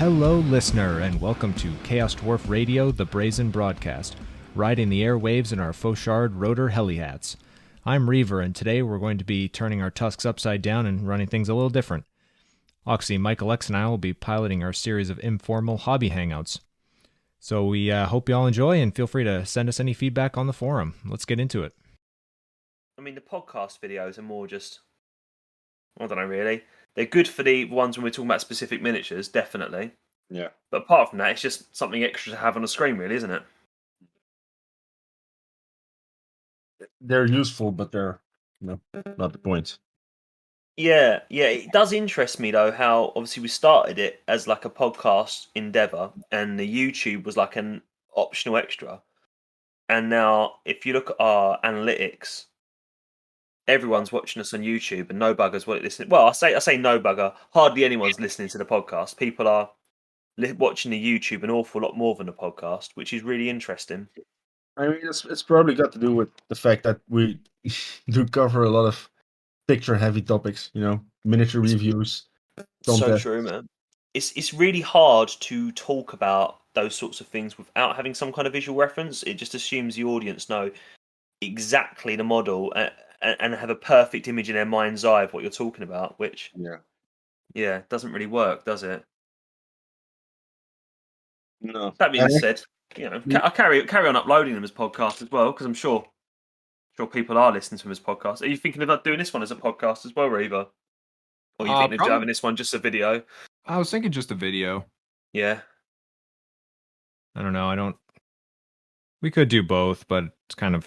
Hello, listener, and welcome to Chaos Dwarf Radio, the Brazen Broadcast, riding the airwaves in our Fauchard rotor heli hats. I'm Reaver, and today we're going to be turning our tusks upside down and running things a little different. Oxy, MichaelX, and I will be piloting our series of informal hobby hangouts. So we hope you all enjoy, and feel free to send us any feedback on the forum. Let's get into it. I mean, the podcast videos are more just, I don't know, really. They're good for the ones when we're talking about specific miniatures, definitely. Yeah. But apart from that, it's just something extra to have on the screen, really, isn't it? They're useful, but they're not the point. Yeah. It does interest me, though, how obviously we started it as like a podcast endeavour, and the YouTube was like an optional extra. And now, if you look at our analytics, everyone's watching us on YouTube, and no buggers want it listening. Well, I say no bugger. Hardly anyone's listening to the podcast. People are watching the YouTube an awful lot more than the podcast, which is really interesting. I mean, it's probably got to do with the fact that we do cover a lot of picture-heavy topics. You know, miniature reviews. So true, man. It's really hard to talk about those sorts of things without having some kind of visual reference. It just assumes the audience know exactly the model and have a perfect image in their mind's eye of what you're talking about, which doesn't really work, does it? No. That being said, you know, I carry on uploading them as podcasts as well, because I'm sure people are listening to them as podcasts. Are you thinking about doing this one as a podcast as well, Reaver? Or are you thinking of having this one just a video? I was thinking just a video. Yeah. I don't know. We could do both, but it's kind of,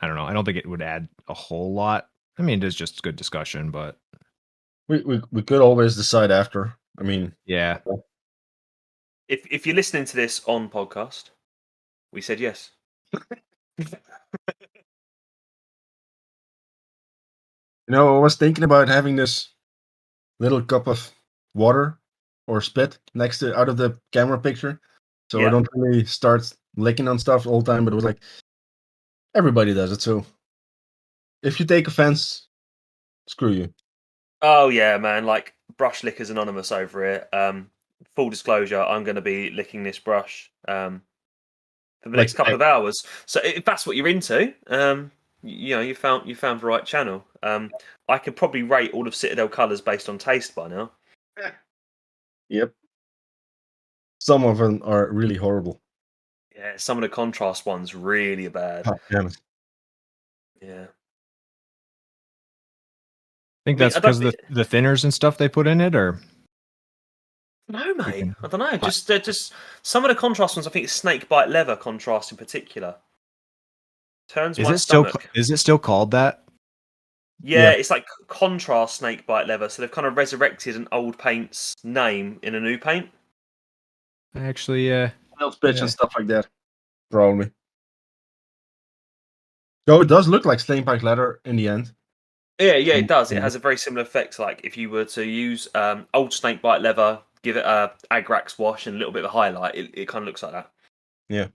I don't know. I don't think it would add a whole lot. I mean, it is just good discussion, but we could always decide after. I mean, yeah. If you're listening to this on podcast, we said yes. You know, I was thinking about having this little cup of water or spit next to out of the camera picture, so I don't really start licking on stuff all the time. But it was like everybody does it, so if you take offense, screw you. Oh yeah, man! Like Brush Lickers Anonymous over here. Full disclosure, I'm going to be licking this brush for the next couple of hours. So if that's what you're into, you know, you found the right channel. I could probably rate all of Citadel colours based on taste by now. Yep. Some of them are really horrible. Yeah, some of the contrast ones really bad. Oh, damn it. Yeah. I think that's because of the thinners and stuff they put in it, or no, mate. I don't know. Just some of the contrast ones. I think it's snakebite leather contrast in particular. Turns my stomach. Is it still called that? Yeah, it's like contrast snakebite leather. So they've kind of resurrected an old paint's name in a new paint. Actually, pitch and stuff like that. Probably. Though it does look like snakebite leather in the end. Yeah, it does. It has a very similar effect. Like if you were to use old snakebite leather, give it a Agrax wash and a little bit of a highlight, it kind of looks like that. Yeah.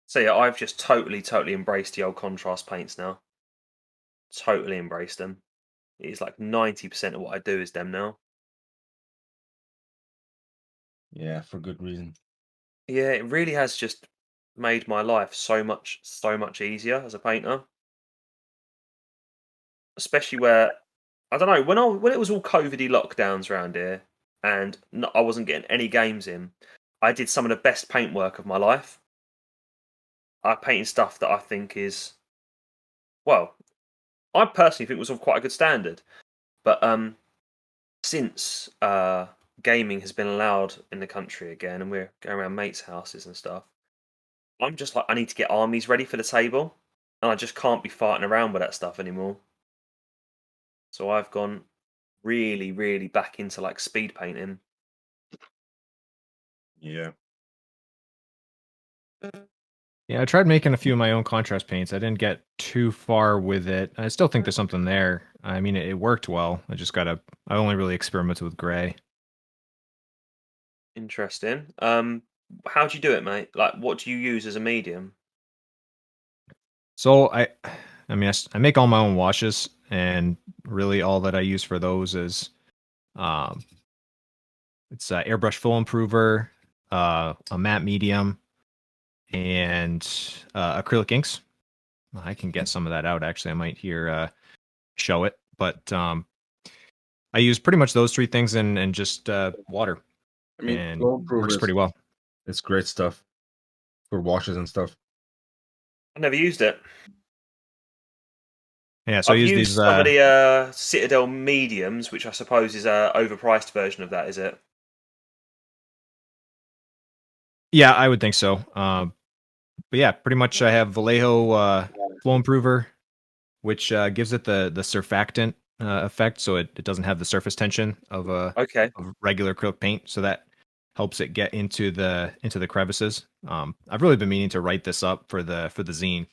So yeah, I've just totally embraced the old contrast paints now. Totally embraced them. It's like 90% of what I do is them now. Yeah, for good reason. Yeah, it really has just made my life so much easier as a painter. Especially where, I don't know, when it was all COVID-y lockdowns around here and I wasn't getting any games in, I did some of the best paint work of my life. I painted stuff that I think is, well, I personally think was of quite a good standard. But since gaming has been allowed in the country again, and we're going around mates' houses and stuff, I'm just like, I need to get armies ready for the table, and I just can't be farting around with that stuff anymore. So I've gone really back into like speed painting. Yeah. Yeah, I tried making a few of my own contrast paints. I didn't get too far with it. I still think there's something there. I mean, it worked well. I only really experimented with gray. Interesting. how do you do it, mate? Like, what do you use as a medium? So I make all my own washes, and really all that I use for those is, um, it's airbrush full improver, a matte medium, and acrylic inks. I can get some of that out. Actually, I might here show it, but I use pretty much those three things and just water, I mean, and flow improver works pretty well. It's great stuff for washes and stuff. I never used it. Yeah, so I I've use used these. some of the Citadel mediums, which I suppose is a overpriced version of that. Is it? Yeah, I would think so. But yeah, pretty much I have Vallejo flow improver, which gives it the surfactant effect, so it doesn't have the surface tension of Okay. of regular acrylic paint, so that helps it get into the crevices. I've really been meaning to write this up for the zine.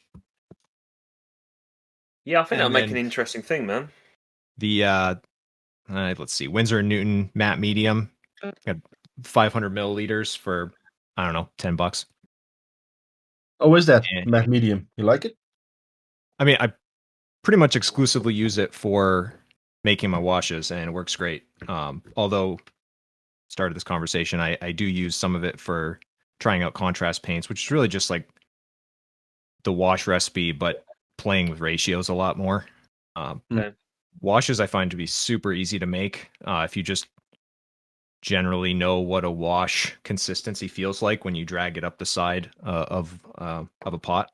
Yeah, I think that'll And make an then interesting thing, man. the let's see, Winsor and Newton matte medium, got 500 milliliters for, I don't know, $10. Oh, is that And, matte medium? You like it? I mean, I pretty much exclusively use it for making my washes, and it works great. Although started this conversation, I do use some of it for trying out contrast paints, which is really just like the wash recipe, but playing with ratios a lot more. Okay. Washes I find to be super easy to make if you just generally know what a wash consistency feels like when you drag it up the side of a pot.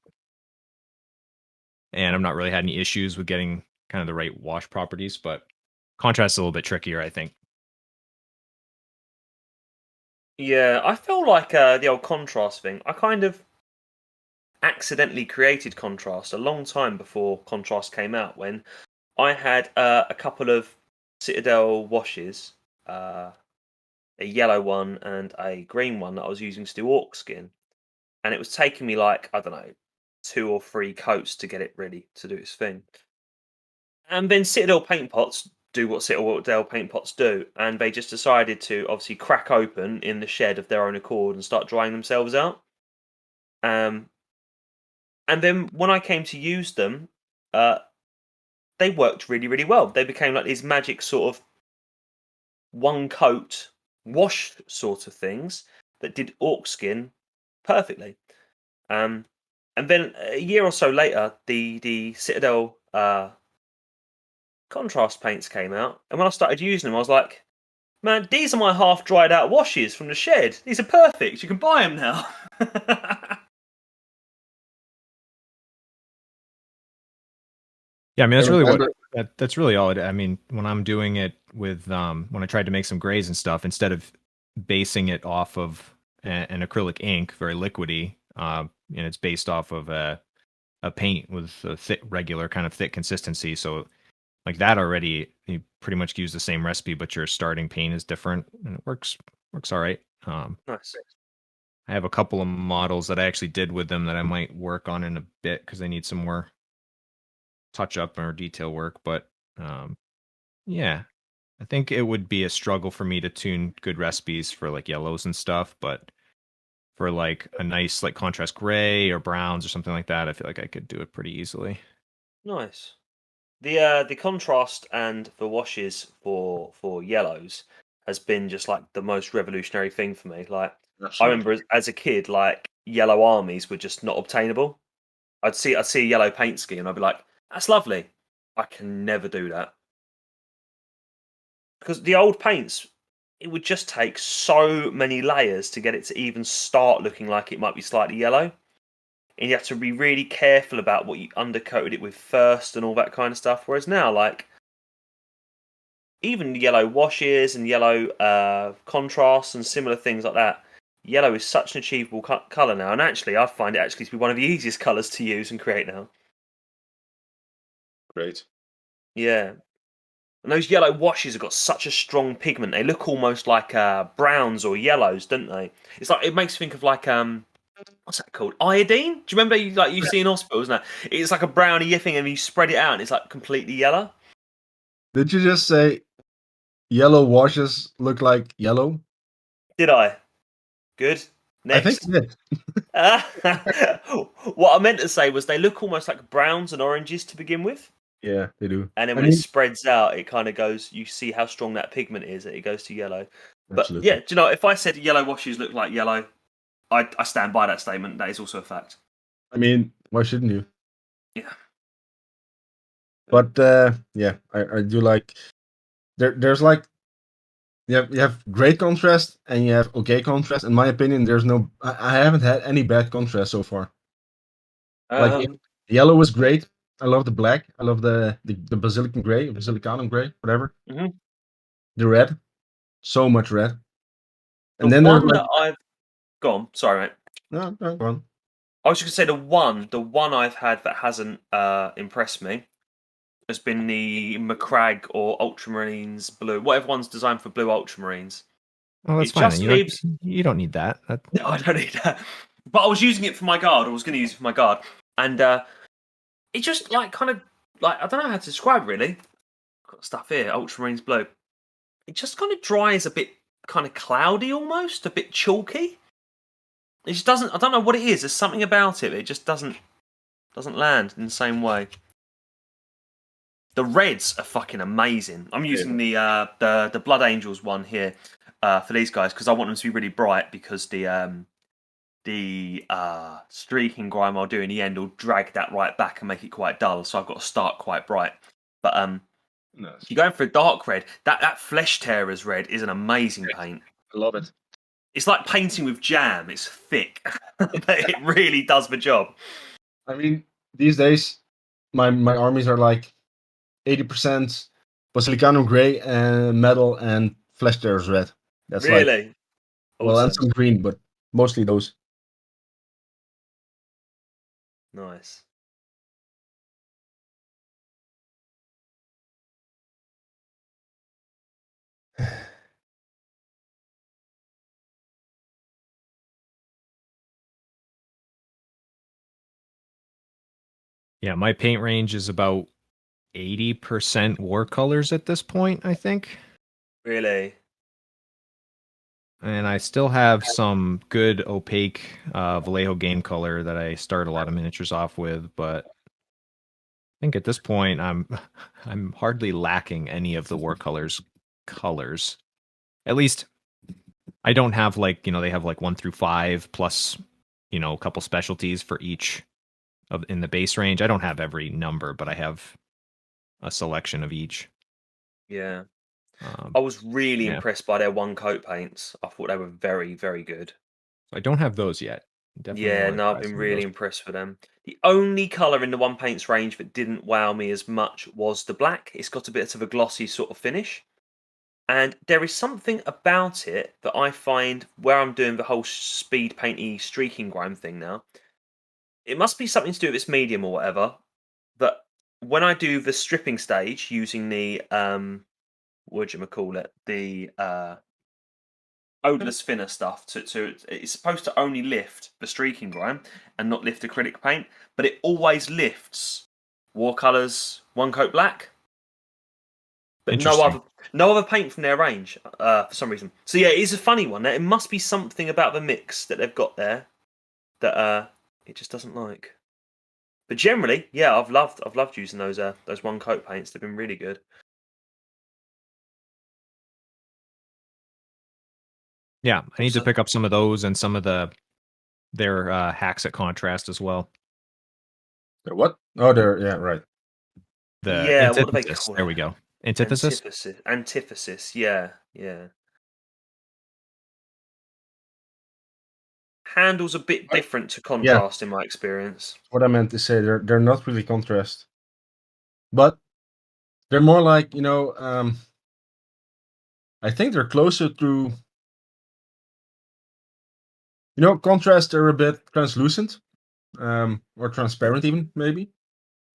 And I've not really had any issues with getting kind of the right wash properties, but contrast is a little bit trickier, I think. Yeah, I feel like the old contrast thing. I kind of accidentally created contrast a long time before contrast came out. When I had a couple of Citadel washes, a yellow one and a green one that I was using to do orc skin, and it was taking me like, I don't know, 2 or 3 coats to get it ready to do its thing. And then Citadel paint pots do what Citadel paint pots do, and they just decided to obviously crack open in the shed of their own accord and start drying themselves out. Um, and then when I came to use them, uh, they worked really, really well. They became like these magic sort of one coat wash sort of things that did orc skin perfectly. And then a year or so later, the Citadel contrast paints came out, and when I started using them, I was like, "Man, these are my half dried out washes from the shed. These are perfect. You can buy them now." Yeah, I mean I that's really what remember. that's really all it. I mean, when I'm doing it with when I tried to make some grays and stuff, instead of basing it off of an acrylic ink, very liquidy, and it's based off of a paint with a thick, regular kind of thick consistency. So like that already, you pretty much use the same recipe, but your starting paint is different, and it works all right. Nice. I have a couple of models that I actually did with them that I might work on in a bit because they need some more touch up or detail work. But yeah, I think it would be a struggle for me to tune good recipes for like yellows and stuff, but for like a nice like contrast gray or browns or something like that, I feel like I could do it pretty easily. Nice. The contrast and the washes for yellows has been just like the most revolutionary thing for me. Like I remember Absolutely. as a kid, like yellow armies were just not obtainable. I'd see a yellow paint scheme and I'd be like, "That's lovely." I can never do that because the old paints, it would just take so many layers to get it to even start looking like it might be slightly yellow. And you have to be really careful about what you undercoated it with first and all that kind of stuff. Whereas now, like even yellow washes and yellow contrasts and similar things like that, yellow is such an achievable color now. And actually, I find it actually to be one of the easiest colors to use and create now. Great. Yeah, and those yellow washes have got such a strong pigment. They look almost like browns or yellows, don't they? It's like it makes me think of like what's that called? Iodine? Do you remember you see in hospitals now? It's like a browny thing, and you spread it out, and it's like completely yellow. Did you just say yellow washes look like yellow? Did I? Good. I think Next. it did. What I meant to say was they look almost like browns and oranges to begin with. Yeah, they do. And then I when it mean, spreads out, it kind of goes, you see how strong that pigment is, that it goes to yellow. But absolutely. yeah, do you know, if I said yellow washes look like yellow, I stand by that statement. That is also a fact. I mean, why shouldn't you? Yeah. But yeah, I do like there's like you have great contrast and you have okay contrast. In my opinion, there's no I haven't had any bad contrast so far. Like yellow was great. I love the black. I love the basilican gray, basilicanum gray, whatever. Mhm. The red, so much red. And The then there's one like that I've gone, sorry, mate. no, go on. I was just gonna say the one I've had that hasn't impressed me has been the Macragge or Ultramarines blue. Whatever one's designed for blue Ultramarines. Oh, that's It fine. just Then. leaves. You don't need that. No, I don't need that. But I was using it for my guard. I was going to use it for my guard, and it just like kind of like I don't know how to describe it, really. Got stuff here, Ultramarines blue. It just kind of dries a bit, kind of cloudy almost, a bit chalky. It just doesn't. I don't know what it is. There's something about it. It just doesn't land in the same way. The reds are fucking amazing. I'm using the Blood Angels one here for these guys because I want them to be really bright because the streaking grime I'll do in the end will drag that right back and make it quite dull. So I've got to start quite bright. But Nice. if you're going for a dark red, that Flesh Tearers red is an amazing paint. I love it. It's like painting with jam. It's thick, but it really does the job. I mean, these days, my armies are like 80% basilicanum gray and metal and flesh tearers red. That's Really? like well, and some green, but mostly those. Nice. Yeah, my paint range is about 80% war colors at this point, I think. Really? And I still have some good opaque Vallejo game color that I start a lot of miniatures off with, but I think at this point I'm hardly lacking any of the war colors. At least I don't have like, they have like 1 through 5 plus, a couple specialties for each in the base range. I don't have every number, but I have a selection of each. Yeah. I was really impressed by their one coat paints. I thought they were very, very good. I don't have those yet. Definitely I've been really impressed with them. The only colour in the one paints range that didn't wow me as much was the black. It's got a bit of a glossy sort of finish. And there is something about it that I find where I'm doing the whole speed painty streaking grime thing now. It must be something to do with its medium or whatever. That when I do the stripping stage using the what do you call it? The odorless thinner stuff. It's supposed to only lift the streaking grime and not lift acrylic paint, but it always lifts war colours, one coat black. But no other paint from their range for some reason. So yeah, it is a funny one. It must be something about the mix that they've got there that it just doesn't like. But generally, yeah, I've loved using those one coat paints. They've been really good. Yeah, I need to pick up some of those and some of their hacks at contrast as well. They're what? Oh, yeah, right. What do they call it? There we go. Antithesis? Antithesis, yeah. Handles a bit different to contrast in my experience. What I meant to say, they're not really contrast. But they're more like, I think they're closer to contrast are a bit translucent, or transparent even, maybe.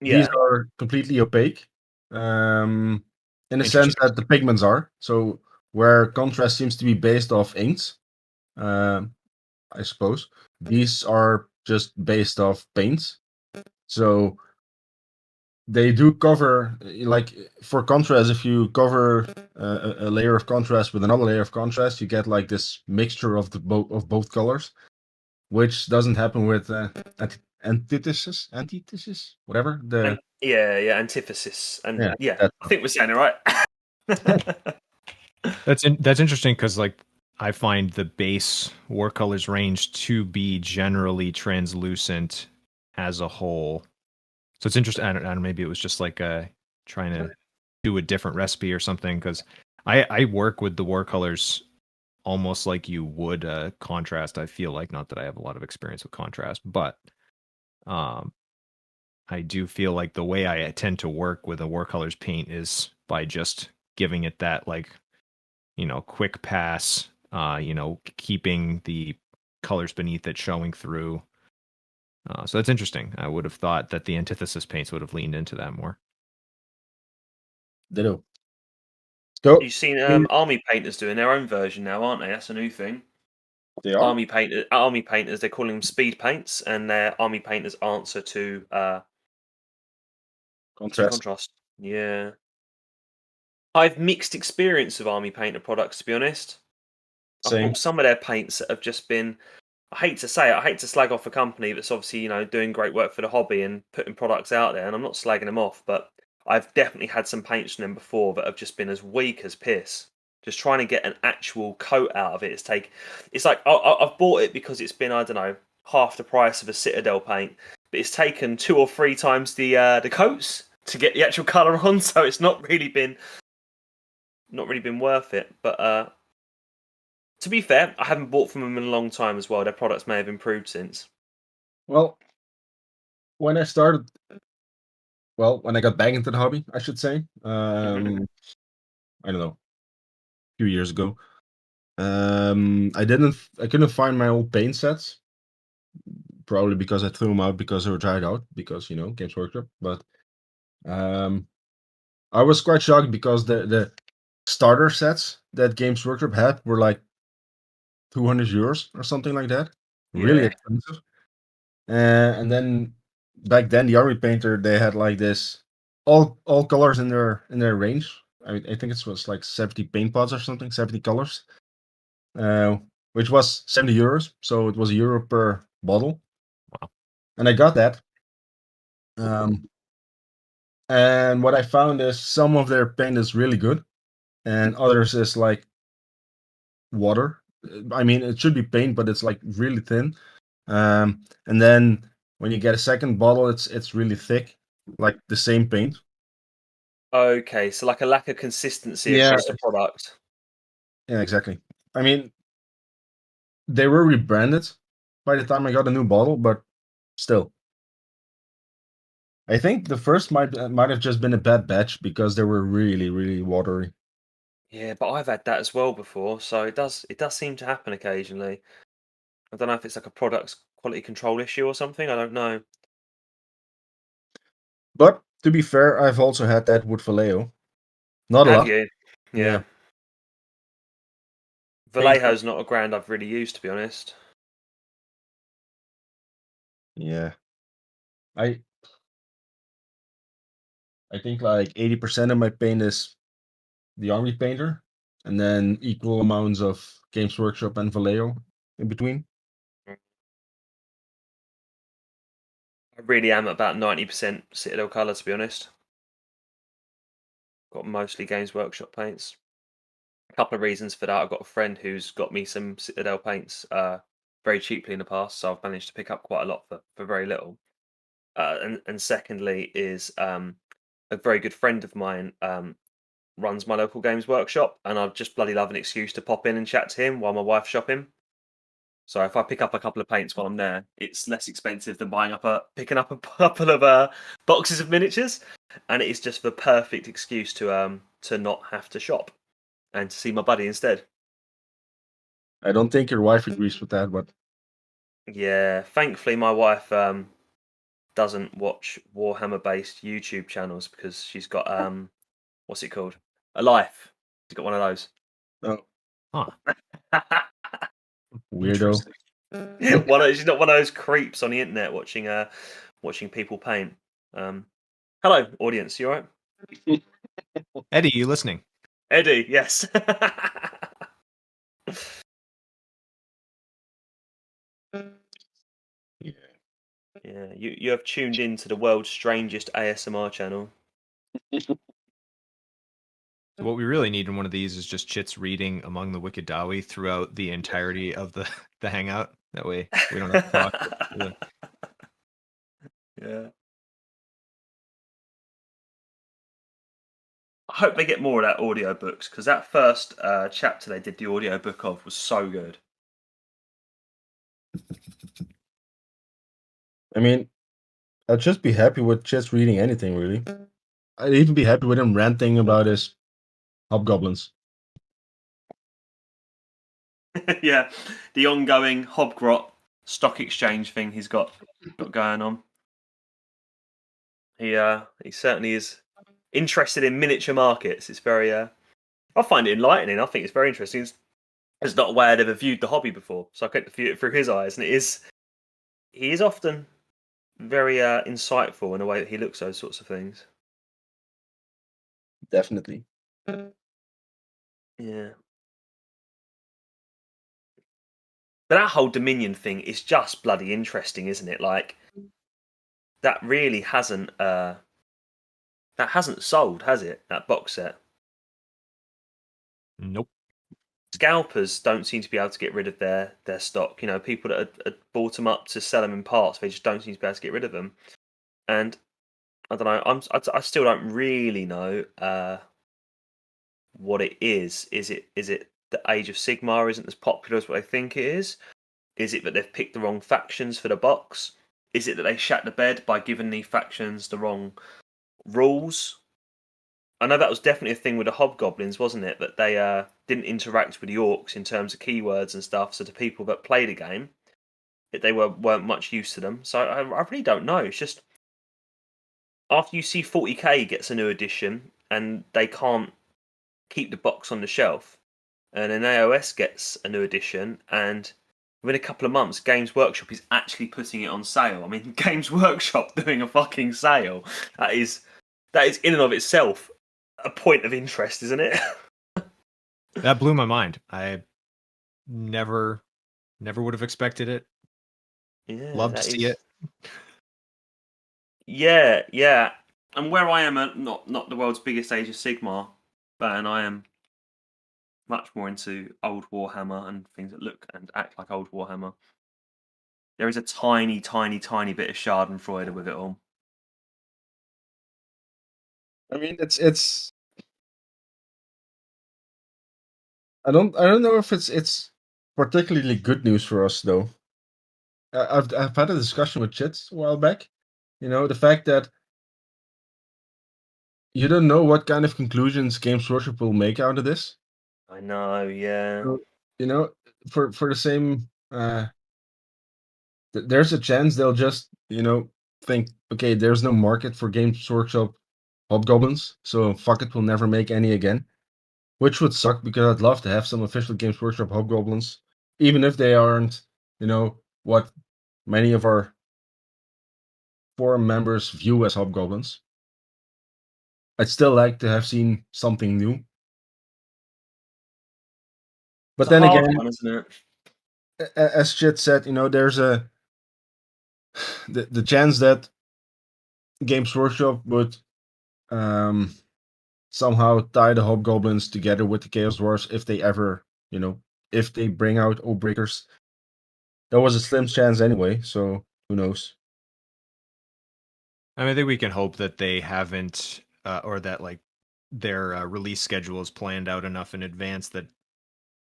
Yeah. These are completely opaque, in the sense that the pigments are. So where contrast seems to be based off inks, I suppose, these are just based off paints. So they do cover, like for contrast, if you cover a layer of contrast with another layer of contrast, you get like this mixture of both colors. which doesn't happen with antithesis, whatever. Antithesis, and That I think we're saying it right. That's interesting because like I find the base war colors range to be generally translucent as a whole. So it's interesting. I don't know, maybe it was just like trying to do a different recipe or something, because I work with the war colors almost like you would contrast. I feel like, not that I have a lot of experience with contrast, but I do feel like the way I tend to work with a war colors paint is by just giving it that like, quick pass, keeping the colors beneath it showing through. So that's interesting. I would have thought that the antithesis paints would have leaned into that more. They do. So, You've seen army painters doing their own version now, aren't they? That's a new thing. they are? Army painters, they're calling them speed paints, and their army painters answer to contrast. Yeah. I've mixed experience of army painter products, to be honest. I've Same. bought some of their paints that have just been, I hate to say it, I hate to slag off a company that's obviously, doing great work for the hobby and putting products out there, and I'm not slagging them off, but I've definitely had some paints from them before that have just been as weak as piss. Just trying to get an actual coat out of it. It's like I've bought it because it's been, I don't know, half the price of a Citadel paint, but it's taken 2 or 3 times the coats to get the actual colour on, so it's not really been worth it. But to be fair, I haven't bought from them in a long time as well. Their products may have improved since. Well, when I got back into the hobby, I should say, I don't know, a few years ago, I couldn't find my old paint sets, probably because I threw them out because they were dried out, because, Games Workshop. But I was quite shocked because the starter sets that Games Workshop had were like €200 or something like that. Really Yeah. expensive. And then back then, the army painter, they had like this all colors in their range. I think it was like 70 paint pots or something, 70 colors, which was €70. So it was €1 per bottle. Wow. And I got that. And what I found is some of their paint is really good, and others is like water. I mean, it should be paint, but it's like really thin. And then when you get a second bottle, it's really thick, like the same paint. Okay, so like a lack of consistency Yeah. across the product. Yeah, exactly. I mean, they were rebranded by the time I got a new bottle, but still. I think the first might have just been a bad batch because they were really, really watery. Yeah, but I've had that as well before, so it does seem to happen occasionally. I don't know if it's like a product quality control issue or something. I don't know. But to be fair, I've also had that with Vallejo. Not a Have lot. you? Yeah. Yeah. Vallejo's not a brand I've really used, to be honest. Yeah. I think like 80% of my paint is the Army Painter, and then equal amounts of Games Workshop and Vallejo in between. I really am about 90% Citadel colour, to be honest. Got mostly Games Workshop paints. A couple of reasons for that. I've got a friend who's got me some Citadel paints very cheaply in the past, so I've managed to pick up quite a lot for very little. And secondly is a very good friend of mine runs my local Games Workshop, and I just bloody love an excuse to pop in and chat to him while my wife's shopping. So if I pick up a couple of paints while I'm there, it's less expensive than picking up a couple of boxes of miniatures, and it is just the perfect excuse to not have to shop and to see my buddy instead. I don't think your wife agrees with that, but Yeah, thankfully my wife doesn't watch Warhammer-based YouTube channels because she's got what's it called? A life. She's got one of those. oh, Huh. weirdo. She's not one of those creeps on the internet watching people paint. Hello, audience. You alright? Eddie, you listening? Eddie, yes. Yeah, you have tuned into the world's strangest ASMR channel. So what we really need in one of these is just Chits reading Among the Wicked Dawi throughout the entirety of the hangout. That way we don't have to talk. Yeah. I hope they get more of that audiobooks, because that first chapter they did the audiobook of was so good. I mean, I'd just be happy with just reading anything, really. I'd even be happy with him ranting about his hobgoblins. Yeah, the ongoing Hobgrot stock exchange thing he's got going on. He certainly is interested in miniature markets. It's very I find it enlightening. I think it's very interesting. It's not a way I'd ever viewed the hobby before, so I get to view it through his eyes, and he is often very insightful in the way that he looks at those sorts of things. Definitely. Yeah. But that whole Dominion thing is just bloody interesting, isn't it? Like, that really hasn't sold, has it? That box set. Nope. Scalpers don't seem to be able to get rid of their stock. You know, people that had bought them up to sell them in parts, they just don't seem to be able to get rid of them. And I don't know. I still don't really know what it is. Is it the Age of Sigmar isn't as popular as what they think it is? Is it that they've picked the wrong factions for the box? Is it that they shat the bed by giving the factions the wrong rules? I know that was definitely a thing with the Hobgoblins, wasn't it? That they didn't interact with the orcs in terms of keywords and stuff. So the people that play the game, they weren't much use to them. So I really don't know. It's just after you see 40k gets a new edition and they can't keep the box on the shelf, and then AOS gets a new edition, and within a couple of months, Games Workshop is actually putting it on sale. I mean, Games Workshop doing a fucking sale. That is in and of itself a point of interest, isn't it? That blew my mind. I never would have expected it. Yeah, Love to see it. Yeah. And where I am, not the world's biggest Age of Sigmar fan, I am much more into old Warhammer and things that look and act like old Warhammer. There is a tiny bit of Schadenfreude with it all. I mean, it's. I don't know if it's particularly good news for us though. I've had a discussion with Chits a while back. You know, the fact that you don't know what kind of conclusions Games Workshop will make out of this. I know, yeah. So, you know, for the same, there's a chance they'll just think, okay, there's no market for Games Workshop Hobgoblins, so fuck it, we'll never make any again. Which would suck because I'd love to have some official Games Workshop Hobgoblins, even if they aren't, what many of our forum members view as Hobgoblins. I'd still like to have seen something new. But then again, one, isn't it? as Chit said, there's the chance that Games Workshop would somehow tie the Hobgoblins together with the Chaos Dwarfs if they ever, if they bring out Oathbreakers. That was a slim chance anyway, so who knows? I mean, I think we can hope that they haven't, or that like their release schedule is planned out enough in advance that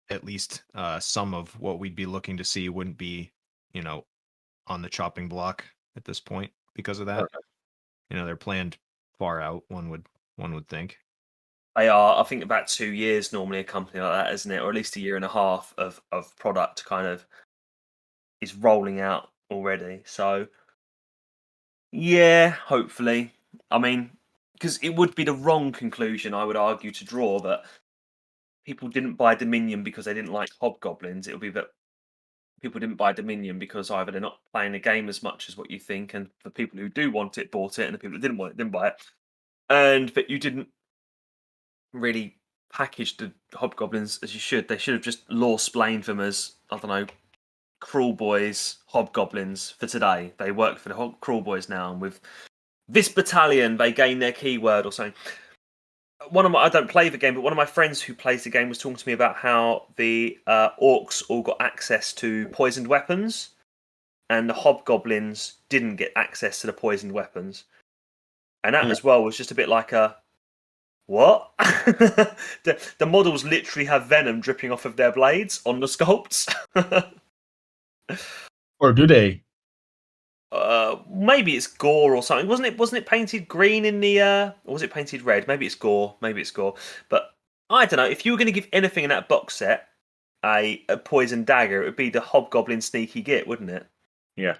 at least some of what we'd be looking to see wouldn't be, on the chopping block at this point because of that. Okay. They're planned far out. One would think. They are. I think about 2 years normally a company like that, isn't it? Or at least a year and a half of product kind of is rolling out already. So yeah, hopefully. I mean, because it would be the wrong conclusion, I would argue, to draw that people didn't buy Dominion because they didn't like Hobgoblins. It would be that people didn't buy Dominion because either they're not playing the game as much as what you think, and the people who do want it bought it, and the people that didn't want it didn't buy it, and that you didn't really package the Hobgoblins as you should. They should have just law-splained them as, I don't know, Cruel Boys Hobgoblins for today. They work for the Cruel Boys now, and with this battalion, they gain their keyword or something. I don't play the game, but one of my friends who plays the game was talking to me about how the orcs all got access to poisoned weapons, and the hobgoblins didn't get access to the poisoned weapons. And that as well was just a bit like a what? the models literally have venom dripping off of their blades on the sculpts. Or do they? Maybe it's gore or something. Wasn't it painted green in the or was it painted red? Maybe it's gore. But I don't know. If you were going to give anything in that box set a poison dagger, it would be the Hobgoblin Sneaky Git, wouldn't it? Yeah.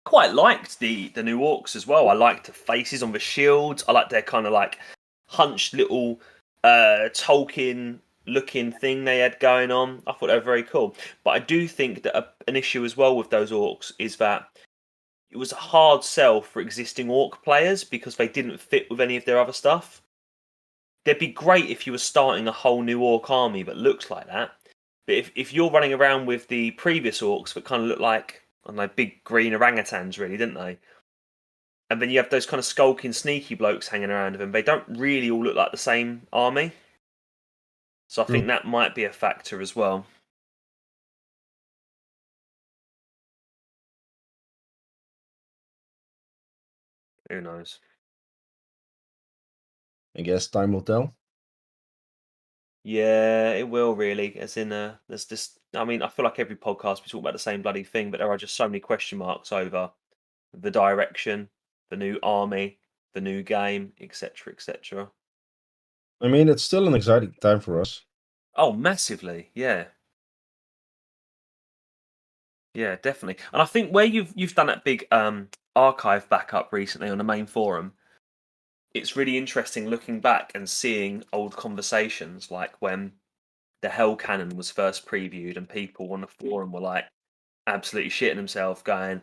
Quite liked the new orcs as well. I liked the faces on the shields. I liked their kind of like hunched little Tolkien looking thing they had going on. I thought they were very cool. But I do think that an issue as well with those orcs is that it was a hard sell for existing orc players because they didn't fit with any of their other stuff. They'd be great if you were starting a whole new orc army that looks like that. But if you're running around with the previous orcs that kind of look like, I don't know, big green orangutans, really, didn't they? And then you have those kind of skulking, sneaky blokes hanging around them. They don't really all look like the same army. So I think that might be a factor as well. Who knows? I guess time will tell. Yeah, it will really. As in, there's just, I mean, I feel like every podcast we talk about the same bloody thing, but there are just so many question marks over the direction, the new army, the new game, etc., etc. I mean, it's still an exciting time for us. Oh, massively, yeah. Yeah, definitely. And I think where you've done that big archive backup recently on the main forum, it's really interesting looking back and seeing old conversations like when the Hell Cannon was first previewed and people on the forum were like absolutely shitting themselves going,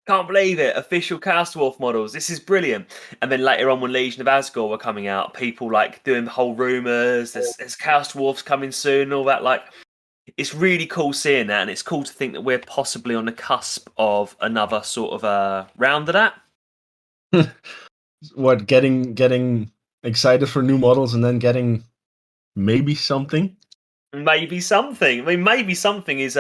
can't believe it, official Chaos Dwarf models, this is brilliant. And then later on when Legion of Asgore were coming out, people like doing the whole rumours, there's Chaos Dwarfs coming soon and all that. Like, it's really cool seeing that, and it's cool to think that we're possibly on the cusp of another sort of round of that. What, getting excited for new models and then getting maybe something? Maybe something. I mean, maybe something is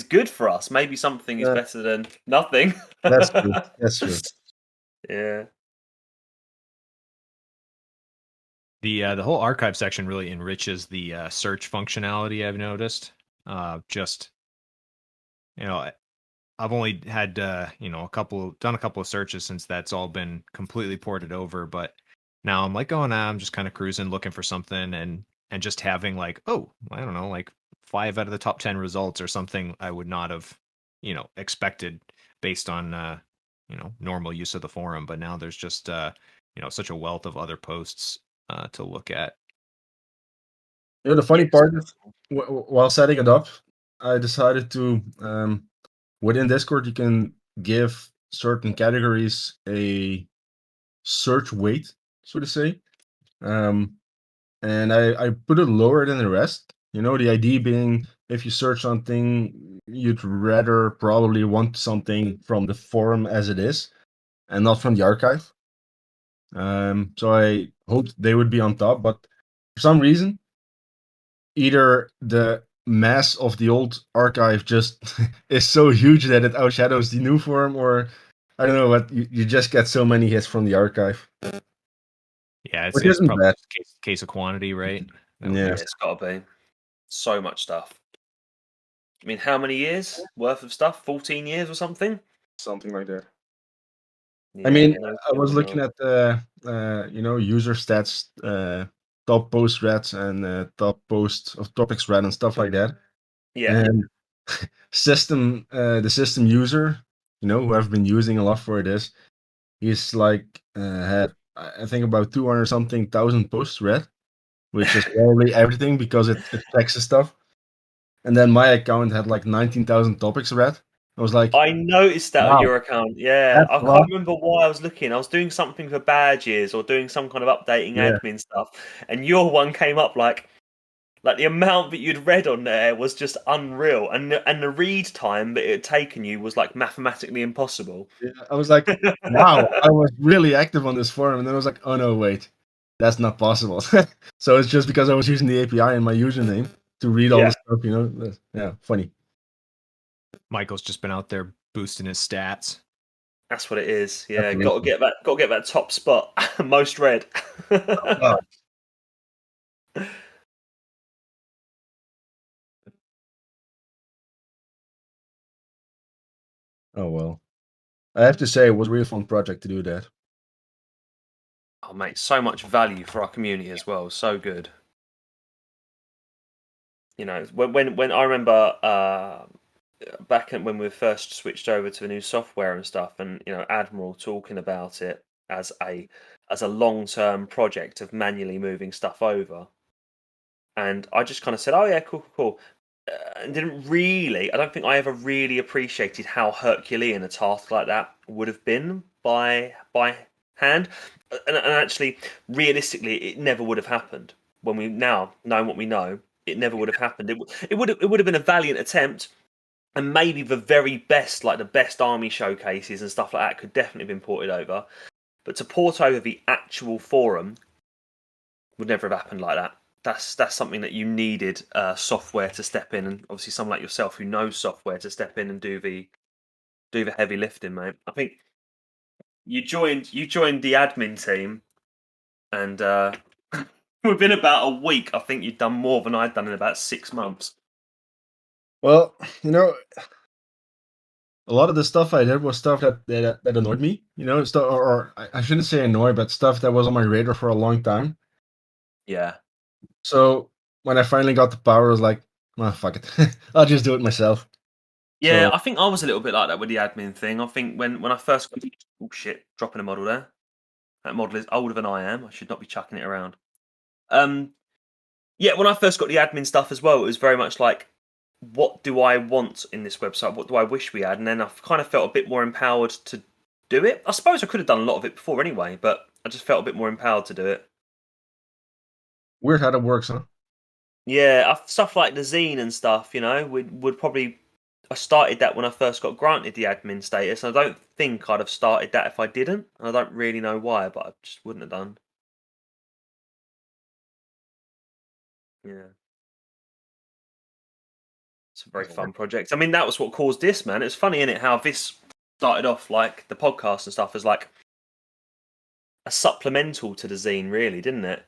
good for us. Maybe something is better than nothing. That's true. That's true. Yeah. The whole archive section really enriches the search functionality. I've noticed. Just, you know, I've only had done a couple of searches since that's all been completely ported over. But now I'm like, oh, now I'm just kind of cruising, looking for something, and just having like, oh, I don't know, like 5 out of the top 10 results or something I would not have, expected based on normal use of the forum. But now there's just such a wealth of other posts to look at. The funny part is, while setting it up, I decided to, within Discord, you can give certain categories a search weight, so to say. And I put it lower than the rest. The idea being, if you search something, you'd rather probably want something from the forum as it is, and not from the archive. So I hoped they would be on top, but for some reason, either the mass of the old archive just is so huge that it outshadows the new forum, or I don't know, but you just get so many hits from the archive. Yeah, it's probably just a case of quantity, right? Yeah, it's got to be. So much stuff. I mean, how many years worth of stuff? 14 years or something? Something like that. Yeah, I mean, I was looking at the user stats, top post reads and top post of topics read and stuff like that. Yeah. And the system user, who I've been using a lot for this, he's like had, I think, about 200 something thousand posts read, which is probably everything because it tracks stuff. And then my account had like 19,000 topics read. I was like, I noticed that on your account. Yeah, I can't remember why I was looking. I was doing something for badges or doing some kind of updating admin stuff, and your one came up like Like the amount that you'd read on there was just unreal, and the read time that it had taken you was like mathematically impossible. Yeah, I was like, wow, I was really active on this forum, and then I was like, oh no, wait, that's not possible. So it's just because I was using the API in my username to read all the stuff, you know. Yeah, funny. Michael's just been out there boosting his stats. That's what it is. Yeah, Absolutely. got to get that top spot, most read. Oh. Oh well, I have to say it was a really fun project to do that. Oh mate, so much value for our community as well. So good. You know, when I remember back when we first switched over to the new software and stuff, and you know, Admiral talking about it as a long-term project of manually moving stuff over, and I just kind of said, "Oh yeah, cool." And didn't really. I don't think I ever really appreciated how Herculean a task like that would have been by hand, and actually, realistically, it never would have happened. When we now know what we know, it never would have happened. It would have been a valiant attempt, and maybe the very best, like the best army showcases and stuff like that, could definitely have been ported over. But to port over the actual forum would never have happened like that. That's something that you needed software to step in, and obviously someone like yourself who knows software to step in and do the heavy lifting, mate. I think you joined the admin team, and within about a week, I think you'd done more than I'd done in about 6 months. Well, you know, a lot of the stuff I did was stuff that annoyed me. You know, stuff, or I shouldn't say annoyed, but stuff that was on my radar for a long time. Yeah. So when I finally got the power, I was like, "Oh, fuck it, I'll just do it myself." Yeah, So, I think I was a little bit like that with the admin thing. I think when I first got... Oh shit, dropping a model there. That model is older than I am. I should not be chucking it around. Yeah, when I first got the admin stuff as well, it was very much like, what do I want in this website? What do I wish we had? And then I've kind of felt a bit more empowered to do it. I suppose I could have done a lot of it before anyway, but I just felt a bit more empowered to do it. weird how that works, huh? Yeah, stuff like the zine and stuff, you know, would probably... I started that when I first got granted the admin status, and I don't think I'd have started that if I didn't. And I don't really know why, but I just wouldn't have done. Yeah. It's a very fun project. I mean, that was what caused this, man. It's funny, isn't it, how this started off like the podcast and stuff as like a supplemental to the zine, really, didn't it?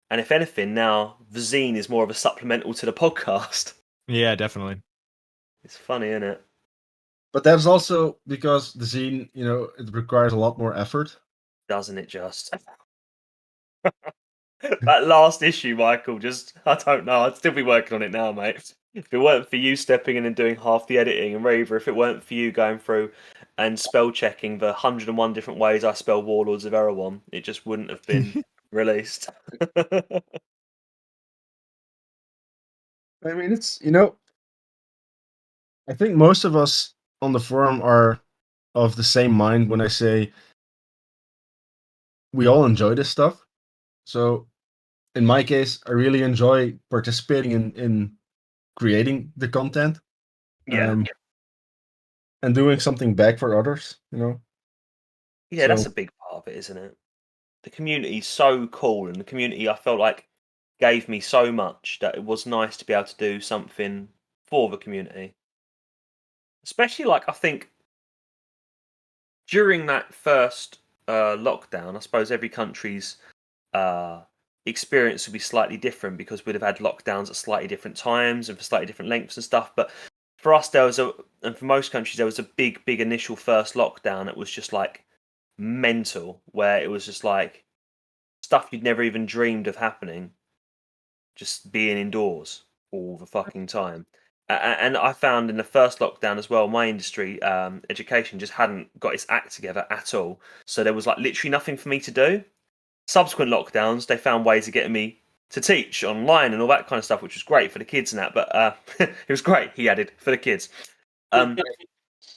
And if anything, now the zine is more of a supplemental to the podcast. Yeah, definitely. It's funny, isn't it? But that's also because the zine, you know, it requires a lot more effort. Doesn't it just? That last issue, Michael, just... I don't know. I'd still be working on it now, mate. If it weren't for you stepping in and doing half the editing, and Reaver, if it weren't for you going through and spell checking the 101 different ways I spell Warlords of Erewhon, it just wouldn't have been released. I mean, it's, you know, I think most of us on the forum are of the same mind when I say we all enjoy this stuff. So in my case, I really enjoy participating in creating the content. Yeah. And doing something back for others, you know. Yeah, So, that's a big part of it, isn't it? The community's so cool, and the community, I felt like, gave me so much that it was nice to be able to do something for the community. Especially, like, I think during that first lockdown, I suppose every country's experience would be slightly different because we'd have had lockdowns at slightly different times and for slightly different lengths and stuff. But for us, and for most countries, there was a big initial first lockdown that was just like mental, where it was just like stuff you'd never even dreamed of happening, just being indoors all the fucking time. And I found in the first lockdown as well, my industry, education, just hadn't got its act together at all. So there was like literally nothing for me to do. Subsequent lockdowns, they found ways of getting me to teach online and all that kind of stuff, which was great for the kids and that. But it was great, he added, for the kids. But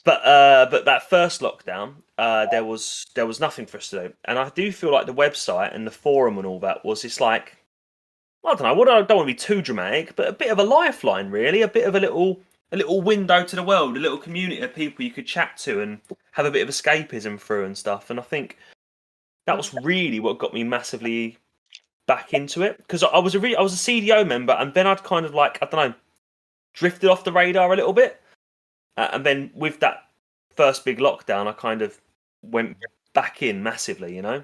that first lockdown, there was nothing for us to do, and I do feel like the website and the forum and all that was just like I don't know. I don't want to be too dramatic, but a bit of a lifeline, really. A bit of a little window to the world, a little community of people you could chat to and have a bit of escapism through and stuff. And I think that was really what got me massively back into it, because I was a CDO member, and then I'd kind of like, I don't know, drifted off the radar a little bit, and then with that first big lockdown, I kind of went back in massively, you know.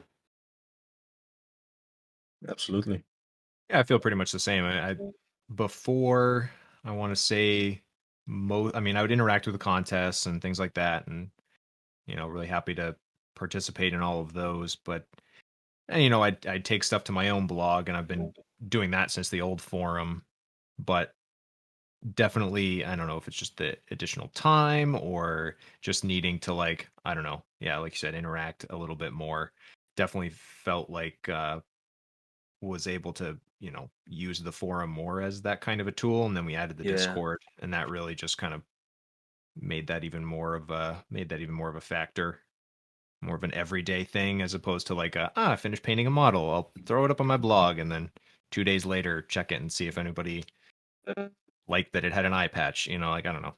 Absolutely. Yeah, I feel pretty much the same. Before, I want to say I mean, I would interact with the contests and things like that, and really happy to participate in all of those. But I'd take stuff to my own blog, and I've been doing that since the old forum. But definitely, I don't know if it's just the additional time or just needing to, like, I don't know, yeah, like you said, interact a little bit more. Definitely felt like was able to use the forum more as that kind of a tool, and then we added the Discord, and that really just kind of made that even more of a factor, more of an everyday thing, as opposed to like I finished painting a model, I'll throw it up on my blog, and then 2 days later check it and see if anybody liked that it had an eye patch, like, I don't know.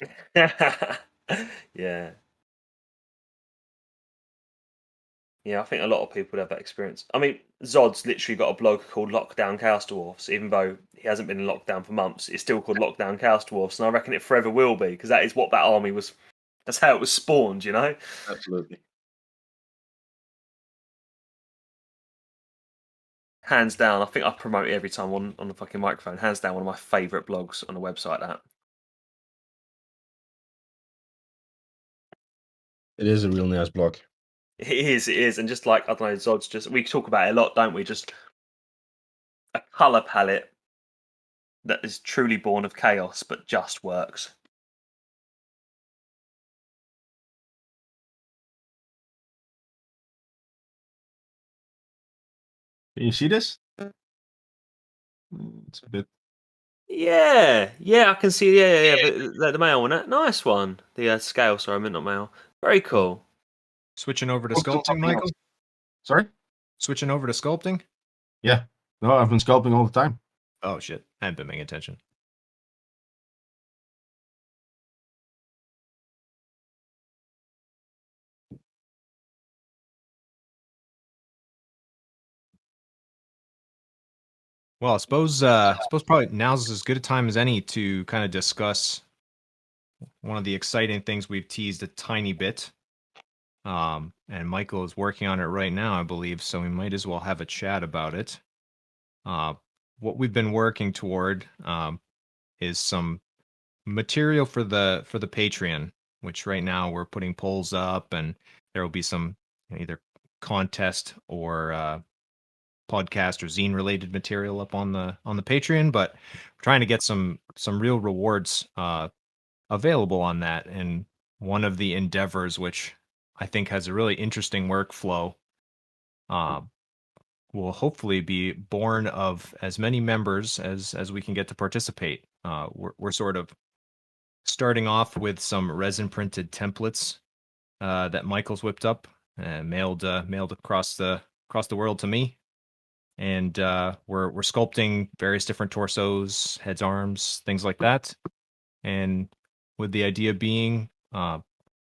Yeah. Yeah, I think a lot of people would have that experience. I mean, Zod's literally got a blog called Lockdown Chaos Dwarfs, even though he hasn't been in lockdown for months. It's still called Lockdown Chaos Dwarfs, and I reckon it forever will be, because that is what that army was. That's how it was spawned, you know? Absolutely. Hands down, I think I promote it every time on the fucking microphone. Hands down, one of my favourite blogs on the website, that. It is a real nice blog. It is. And just like, I don't know, Zod's just, we talk about it a lot, don't we? Just a colour palette that is truly born of chaos, but just works. Can you see this? It's a bit. Yeah, I can see. Yeah. The male one, nice one. The scale. Sorry, I meant not male. Very cool. Switching over to sculpting, Michael. Sorry. Switching over to sculpting. Yeah. No, I've been sculpting all the time. Oh shit! I haven't been paying attention. Well, I suppose probably now's as good a time as any to kind of discuss one of the exciting things we've teased a tiny bit. And Michael is working on it right now, I believe, so we might as well have a chat about it. What we've been working toward is some material for the Patreon, which right now we're putting polls up, and there will be some either contest or podcast or zine related material up on the Patreon, but we're trying to get some real rewards available on that. And one of the endeavors, which I think has a really interesting workflow, will hopefully be born of as many members as we can get to participate. We're sort of starting off with some resin printed templates that Michael's whipped up and mailed across the world to me. And we're sculpting various different torsos, heads, arms, things like that. And with the idea being,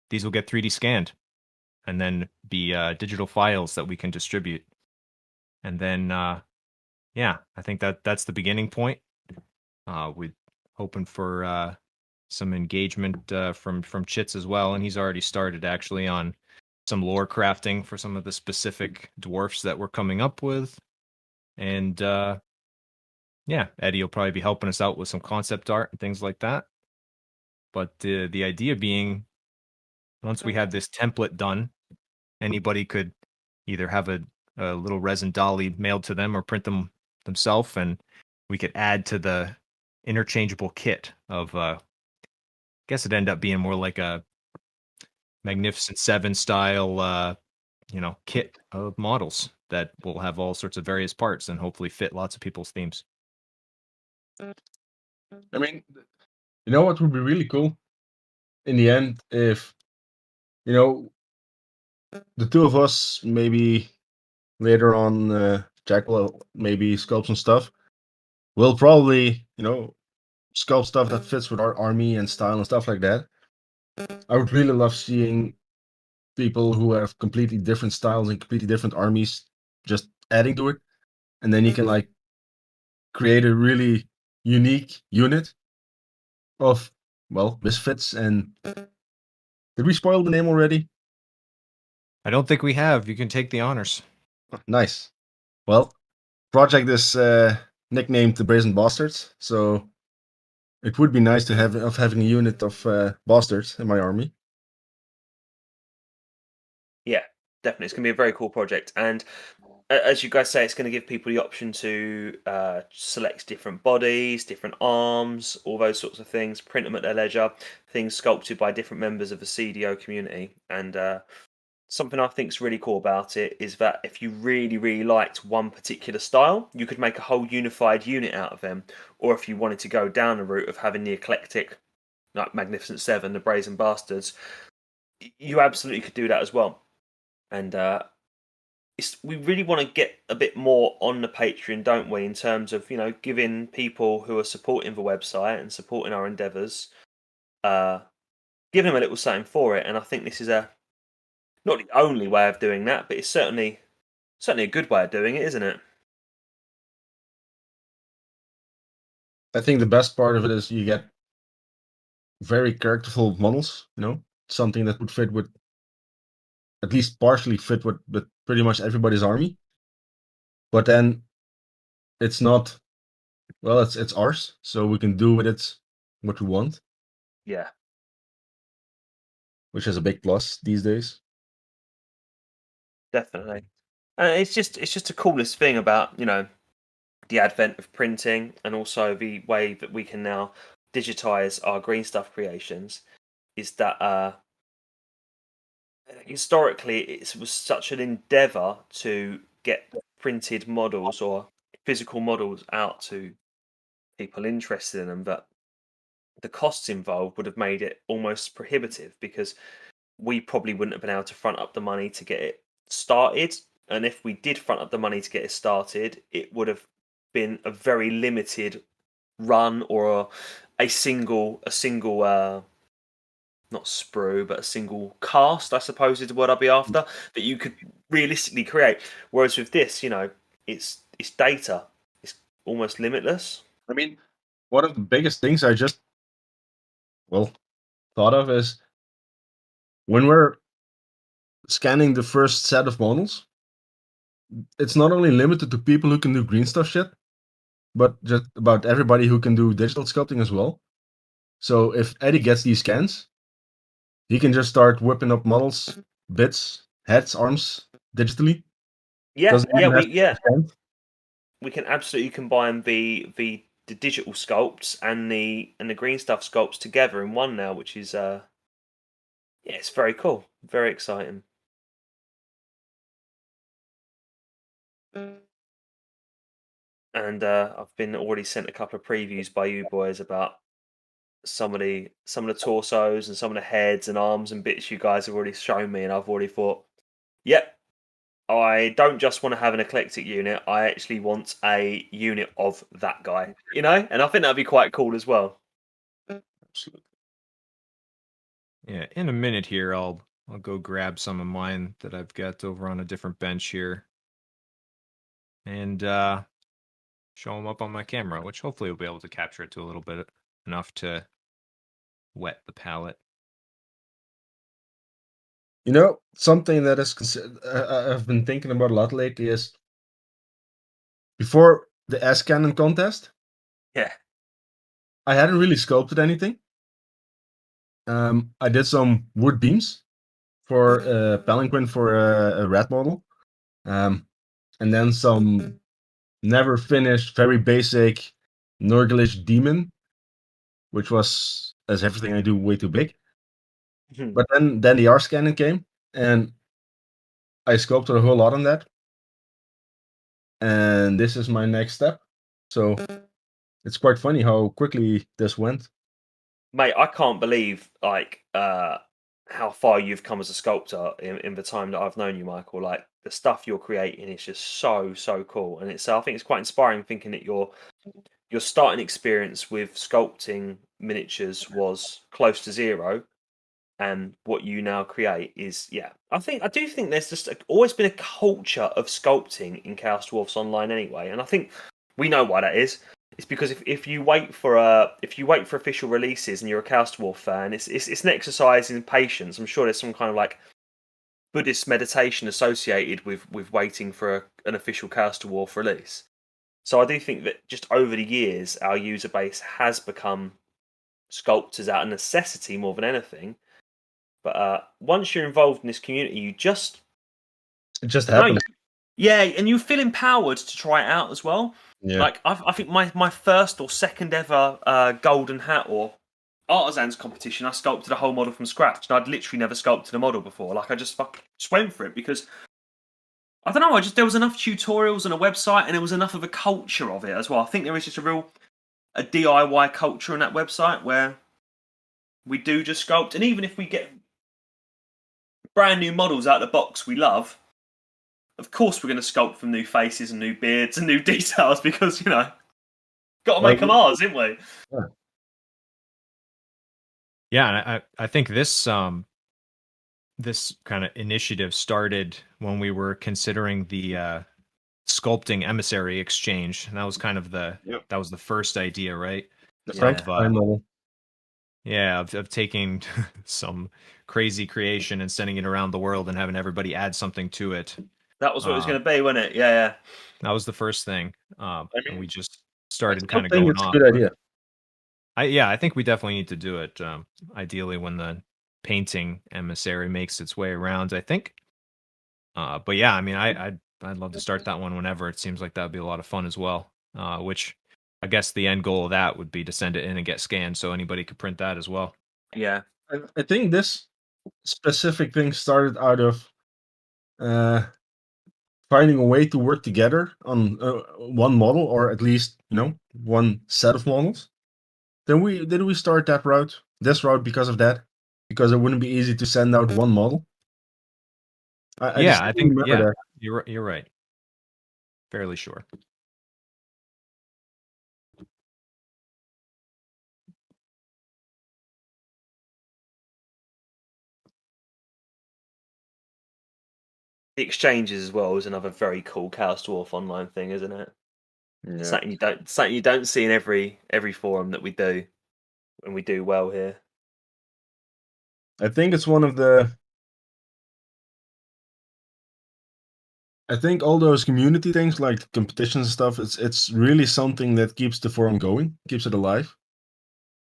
these will get 3D scanned and then be digital files that we can distribute. And then, yeah, I think that's the beginning point. We're hoping for some engagement from Chitz as well, and he's already started actually on some lore crafting for some of the specific dwarfs that we're coming up with. And yeah, Eddie will probably be helping us out with some concept art and things like that. But the idea being, once we have this template done, anybody could either have a little resin dolly mailed to them or print them themselves, and we could add to the interchangeable kit of I guess it'd end up being more like a Magnificent Seven style kit of models that will have all sorts of various parts and hopefully fit lots of people's themes. I mean, you know what would be really cool in the end, if the two of us, maybe later on, Jack will maybe sculpt some stuff, we'll probably, sculpt stuff that fits with our army and style and stuff like that. I would really love seeing people who have completely different styles and completely different armies just adding to it, and then you can like create a really unique unit of misfits. And did we spoil the name already? I don't think we have. You can take the honors. Nice. Well, project is nicknamed the Brazen Bastards, so it would be nice to having a unit of bastards in my army. Yeah, definitely. It's going to be a very cool project. And as you guys say, it's going to give people the option to select different bodies, different arms, all those sorts of things, print them at their leisure, things sculpted by different members of the CDO community. And something I think is really cool about it is that if you really, really liked one particular style, you could make a whole unified unit out of them. Or if you wanted to go down the route of having the eclectic, like Magnificent Seven, the Brazen Bastards, you absolutely could do that as well. And we really want to get a bit more on the Patreon, don't we? In terms of giving people who are supporting the website and supporting our endeavours, giving them a little something for it. And I think this is not the only way of doing that, but it's certainly a good way of doing it, isn't it? I think the best part of it is you get very characterful models, something that would fit with, at least partially fit with pretty much everybody's army. But then it's not, it's ours, so we can do with it what we want. Yeah. Which is a big plus these days. Definitely. And it's just the coolest thing about, the advent of printing and also the way that we can now digitize our green stuff creations is that historically it was such an endeavor to get printed models or physical models out to people interested in them that the costs involved would have made it almost prohibitive, because we probably wouldn't have been able to front up the money to get it started. And if we did front up the money to get it started, it would have been a very limited run, or a single not sprue, but a single cast, I suppose is what I'd be after, that you could realistically create. Whereas with this, it's data. It's almost limitless. I mean, one of the biggest things I just thought of is when we're scanning the first set of models, it's not only limited to people who can do green stuff shit, but just about everybody who can do digital sculpting as well. So if Eddie gets these scans, he can just start whipping up models, bits, heads, arms digitally. Yeah, Scan. we can absolutely combine the digital sculpts and the green stuff sculpts together in one now, which is it's very cool, very exciting. And I've been already sent a couple of previews by you boys about some of the torsos and some of the heads and arms and bits you guys have already shown me, and I've already thought, yep, I don't just want to have an eclectic unit, I actually want a unit of that guy, and I think that'd be quite cool as well. Absolutely. Yeah, in a minute here, I'll go grab some of mine that I've got over on a different bench here, and show them up on my camera, which hopefully will be able to capture it to a little bit enough to wet the palette. Something that is I've been thinking about a lot lately is before the S Cannon contest. Yeah, I hadn't really sculpted anything. I did some wood beams for palanquin for a rat model, and then some never finished, very basic Nerglish demon, which was, as everything I do, way too big. But then the R scanning came, and I sculpted a whole lot on that. And this is my next step. So it's quite funny how quickly this went. Mate, I can't believe how far you've come as a sculptor in the time that I've known you, Michael. Like, the stuff you're creating is just so cool, and I think it's quite inspiring thinking that you're your starting experience with sculpting miniatures was close to zero, and what you now create is, I do think there's just always been a culture of sculpting in Chaos Dwarfs Online anyway, and I think we know why that is. It's because if you wait for official releases and you're a Chaos Dwarf fan, it's an exercise in patience. I'm sure there's some kind of like Buddhist meditation associated with waiting for an official Chaos Dwarf release. So I do think that just over the years, our user base has become sculptors out of necessity more than anything. But once you're involved in this community, it just happens. Yeah, and you feel empowered to try it out as well. Yeah. Like I think my first or second ever golden hat or artisans competition, I sculpted a whole model from scratch, and I'd literally never sculpted a model before. Like I just went for it because I don't know. There was enough tutorials and a website, and there was enough of a culture of it as well. I think there is just a DIY culture on that website where we do just sculpt, and even if we get brand new models out of the box we love, of course we're going to sculpt from new faces and new beards and new details because, got to make them ours, didn't we? Yeah, I think this this kind of initiative started when we were considering the sculpting emissary exchange, and that was kind of that was the first idea, right? Of taking some crazy creation and sending it around the world and having everybody add something to it. That was what it was going to be, wasn't it? Yeah. That was the first thing, and we just started kind of going it's off. A good idea. I think we definitely need to do it. Ideally, when the painting emissary makes its way around, I think. But yeah, I mean, I'd love to start that one whenever. It seems like that would be a lot of fun as well. Which I guess the end goal of that would be to send it in and get scanned, so anybody could print that as well. Yeah, I think this specific thing started out of finding a way to work together on one model, or at least one set of models. Then we start this route because of that, because it wouldn't be easy to send out one model. I think that. You're right. Fairly sure. The exchanges as well is another very cool Chaos Dwarf Online thing, isn't it? Yeah. Something you don't see in every forum that we do, and we do well here. I think it's one of the. I think all those community things like competitions and stuff, it's really something that keeps the forum going, keeps it alive.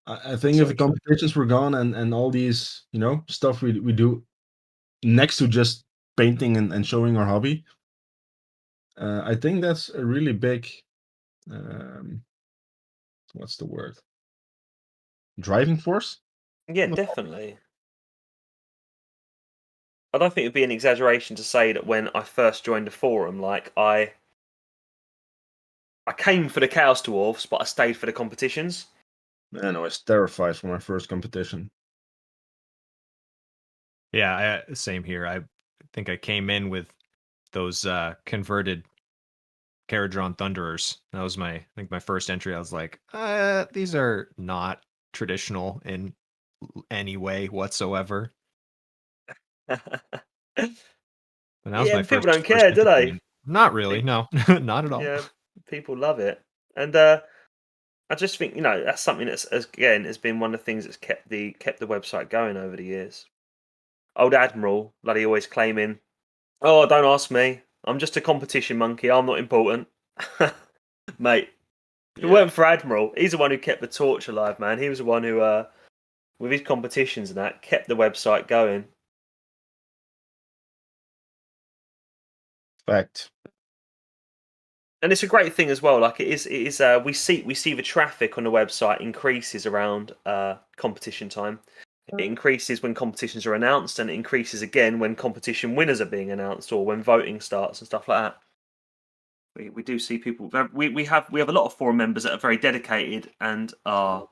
I think if the competitions were gone and all these stuff we do next to just painting and showing our hobby, I think that's a really big what's the word? Driving force? Yeah, definitely. I don't think it'd be an exaggeration to say that when I first joined the forum, like I came for the Chaos Dwarfs, but I stayed for the competitions. Man, I was terrified for my first competition. Yeah, same here. I think I came in with those converted Caradron Thunderers. That was my first entry. I was like, these are not traditional in any way whatsoever. And that was my people don't care, do they? Not really, no, not at all. Yeah, people love it, and I just think that's something that's has been one of the things that's kept the website going over the years. Old Admiral, bloody always claiming, "Oh, don't ask me. I'm just a competition monkey. I'm not important." Mate, if it weren't for Admiral, he's the one who kept the torch alive, man. He was the one who, with his competitions and that, kept the website going. Fact. And it's a great thing as well. Like it is. We see the traffic on the website increases around competition time. It increases when competitions are announced, and it increases again when competition winners are being announced or when voting starts and stuff like that. We do see people. We have a lot of forum members that are very dedicated and are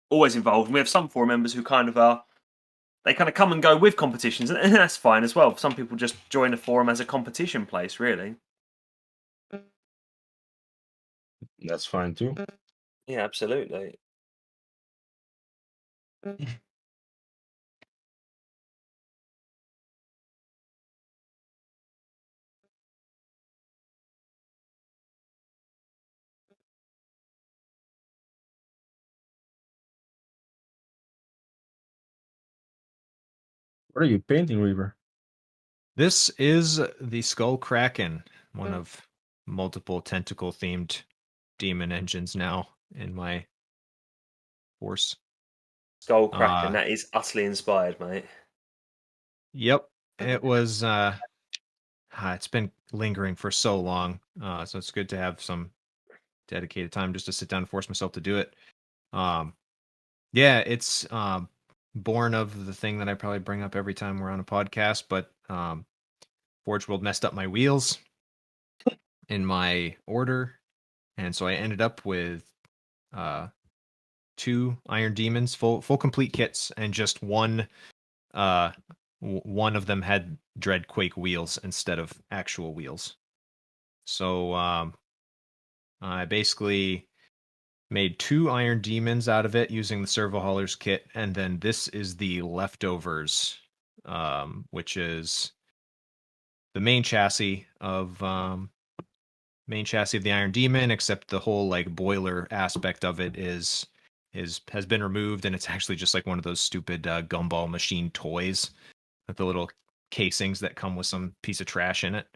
always involved. And we have some forum members who kind of come and go with competitions, and that's fine as well. Some people just join the forum as a competition place, really. That's fine too. Yeah, absolutely. What are you painting, Reaver? This is the Skull Kraken, one of multiple tentacle themed demon engines now in my force. Skull Kraken, that is utterly inspired, mate. Yep. It was it's been lingering for so long. So it's good to have some dedicated time just to sit down and force myself to do it. Yeah, it's born of the thing that I probably bring up every time we're on a podcast, but Forge World messed up my wheels in my order, and so I ended up with 2 Iron Demons, full complete kits, and just one one of them had Dreadquake wheels instead of actual wheels. So I basically made 2 Iron Demons out of it using the Servo Haulers kit, and then this is the leftovers, which is the main chassis of the Iron Demon, except the whole like boiler aspect of it has been removed, and it's actually just like one of those stupid gumball machine toys with the little casings that come with some piece of trash in it,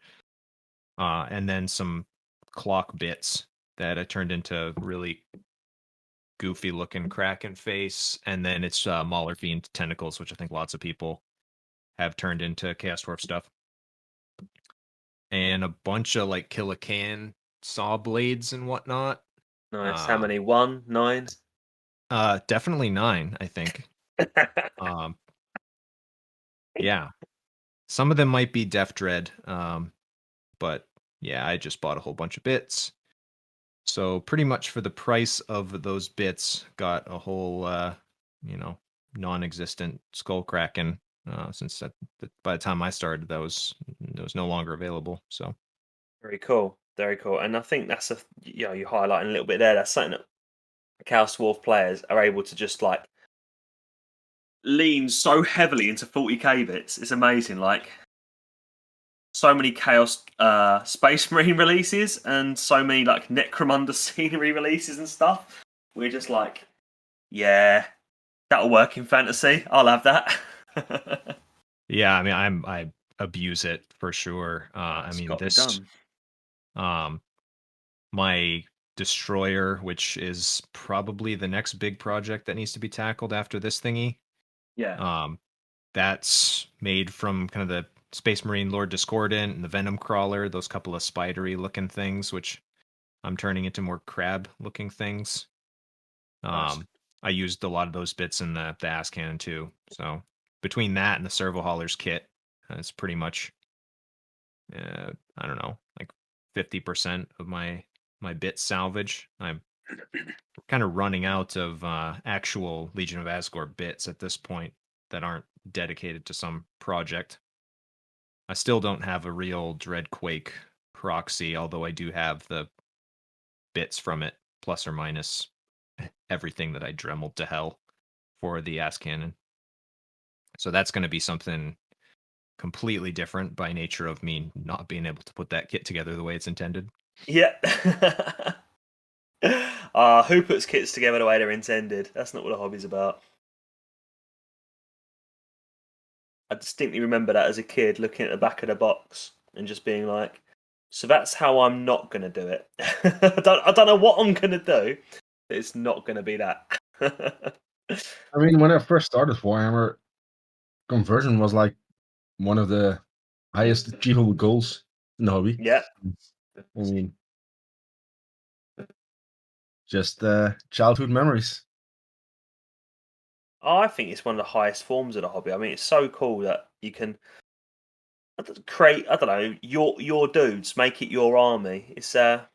and then some clock bits that I turned into really goofy looking Kraken face, and then it's Mauler Fiend tentacles, which I think lots of people have turned into Chaos Dwarf stuff, and a bunch of like Kill a Can saw blades and whatnot. Nice. How many? 1, 9? Definitely 9, I think. um, yeah, some of them might be Def Dread, but yeah, I just bought a whole bunch of bits. So pretty much for the price of those bits, got a whole, non-existent Skull Kraken. Since by the time I started, that was no longer available. So Very cool. Very cool. And I think that's you're highlighting a little bit there. That's something that Chaos Dwarf players are able to just like lean so heavily into 40k bits. It's amazing. Like so many Chaos Space Marine releases and so many like Necromunda scenery releases and stuff. We're just like, yeah, that'll work in fantasy. I'll have that. yeah, I mean, I abuse it for sure. I mean, got to be this, done. My destroyer, which is probably the next big project that needs to be tackled after this thingy. Yeah. That's made from kind of the Space Marine Lord Discordant and the Venom Crawler, those couple of spidery looking things, which I'm turning into more crab looking things. Nice. I used a lot of those bits in the ass cannon too. So between that and the Servo Haulers kit, it's pretty much I don't know, like 50% of my bit salvage. I'm kind of running out of actual Legion of Asgore bits at this point that aren't dedicated to some project. I still don't have a real Dreadquake proxy, although I do have the bits from it, plus or minus everything that I dremeled to hell for the ass cannon. So that's going to be something completely different by nature of me not being able to put that kit together the way it's intended. Yeah. Who puts kits together the way they're intended? That's not what a hobby's about. I distinctly remember that as a kid, looking at the back of the box and just being like, "So that's how I'm not going to do it." I don't know what I'm going to do, but it's not going to be that. I mean, when I first started Warhammer, conversion was like one of the highest achievable goals in the hobby. Yeah. I mean, just childhood memories. I think it's one of the highest forms of the hobby. I mean, it's so cool that you can create, I don't know, your dudes, make it your army. It's half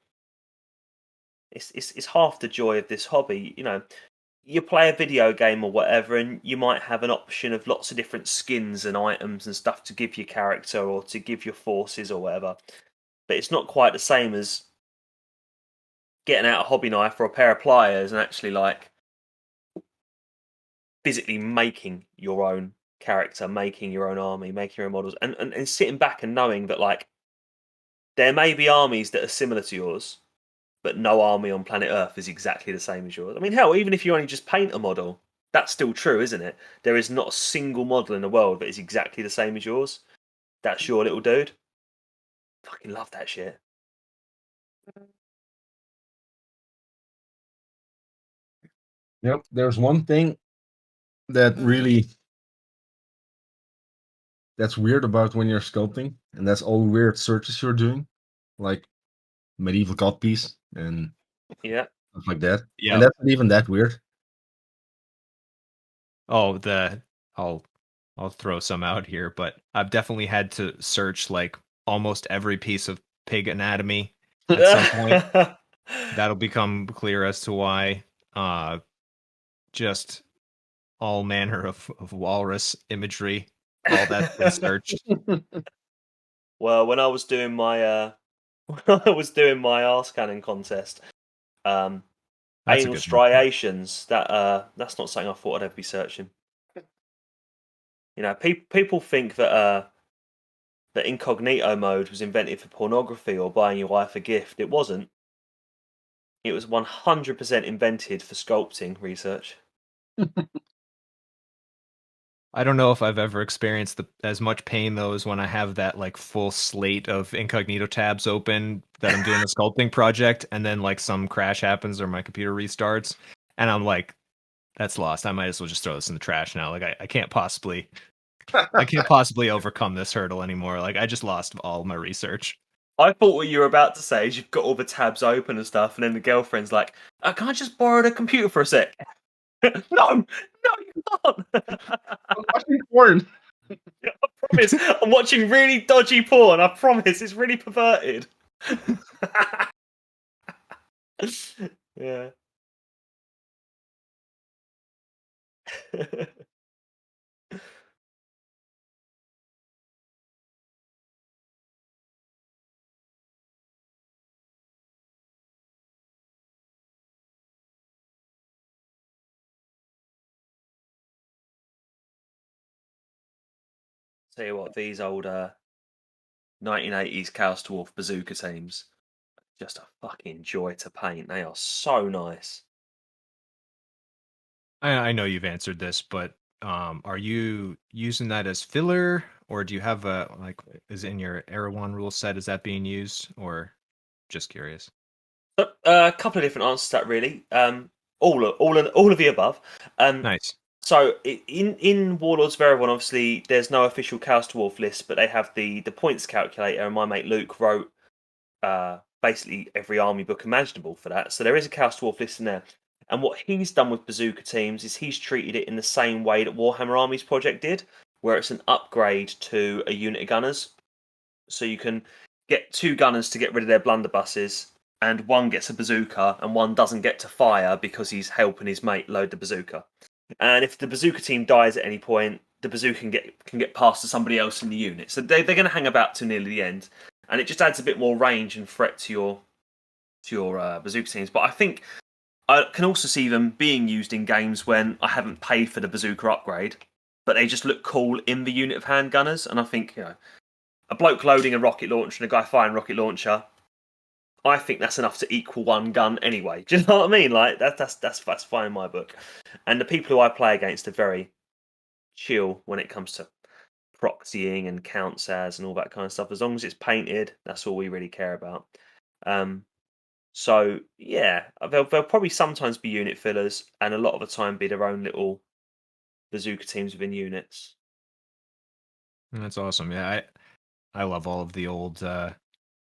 the joy of this hobby. You know, you play a video game or whatever, and you might have an option of lots of different skins and items and stuff to give your character or to give your forces or whatever. But it's not quite the same as getting out a hobby knife or a pair of pliers and actually like physically making your own character, making your own army, making your own models, and sitting back and knowing that like there may be armies that are similar to yours, but no army on planet Earth is exactly the same as yours. I mean, hell, even if you only just paint a model, that's still true, isn't it? There is not a single model in the world that is exactly the same as yours. That's your little dude. Fucking love that shit. Yep. There's one thing that really that's weird about when you're sculpting, and that's all weird searches you're doing, like medieval god piece and Yeah. stuff like that. Yeah. And that's not even that weird. Oh, I'll throw some out here, but I've definitely had to search like almost every piece of pig anatomy at some point. That'll become clear as to why. Just all manner of walrus imagery, all that's been searched. Well, when I was doing my when I was doing my arse cannon contest, That's a anal good one. striations, that's not something I thought I'd ever be searching. You know, people think that that incognito mode was invented for pornography or buying your wife a gift. It wasn't. It was 100% invented for sculpting research. I don't know if I've ever experienced as much pain though as when I have that like full slate of incognito tabs open that I'm doing a sculpting project, and then like some crash happens or my computer restarts, and I'm like, that's lost. I might as well just throw this in the trash now. Like I can't possibly overcome this hurdle anymore. Like I just lost all my research. I thought what you were about to say is you've got all the tabs open and stuff, and then the girlfriend's like, "Can I just borrow the computer for a sec?" No, you can't. I'm watching porn. I promise. I'm watching really dodgy porn. I promise. It's really perverted. Yeah. Tell you what, these old 1980s Chaos Dwarf bazooka teams, just a fucking joy to paint. They are so nice. I know you've answered this, but are you using that as filler, or do you have a like is it in your Erewhon rule set? Is that being used, or just curious? So, a couple of different answers to that, really. All of the above. Nice. So in Warlords of Erewhon, obviously, there's no official Chaos Dwarf list, but they have the points calculator, and my mate Luke wrote basically every army book imaginable for that. So there is a Chaos Dwarf list in there. And what he's done with bazooka teams is he's treated it in the same way that Warhammer Armies Project did, where it's an upgrade to a unit of gunners. So you can get 2 gunners to get rid of their blunderbusses, and one gets a bazooka, and one doesn't get to fire because he's helping his mate load the bazooka. And if the bazooka team dies at any point, the bazooka can get passed to somebody else in the unit. So they're going to hang about to nearly the end, and it just adds a bit more range and threat to your bazooka teams. But I think I can also see them being used in games when I haven't paid for the bazooka upgrade, but they just look cool in the unit of handgunners. And I think, you know, a bloke loading a rocket launcher and a guy firing a rocket launcher, I think that's enough to equal one gun anyway. Do you know what I mean? Like that's fine in my book. And the people who I play against are very chill when it comes to proxying and counts as and all that kind of stuff. As long as it's painted, that's all we really care about. So yeah, they'll probably sometimes be unit fillers, and a lot of the time be their own little bazooka teams within units. That's awesome. Yeah, I love all of the old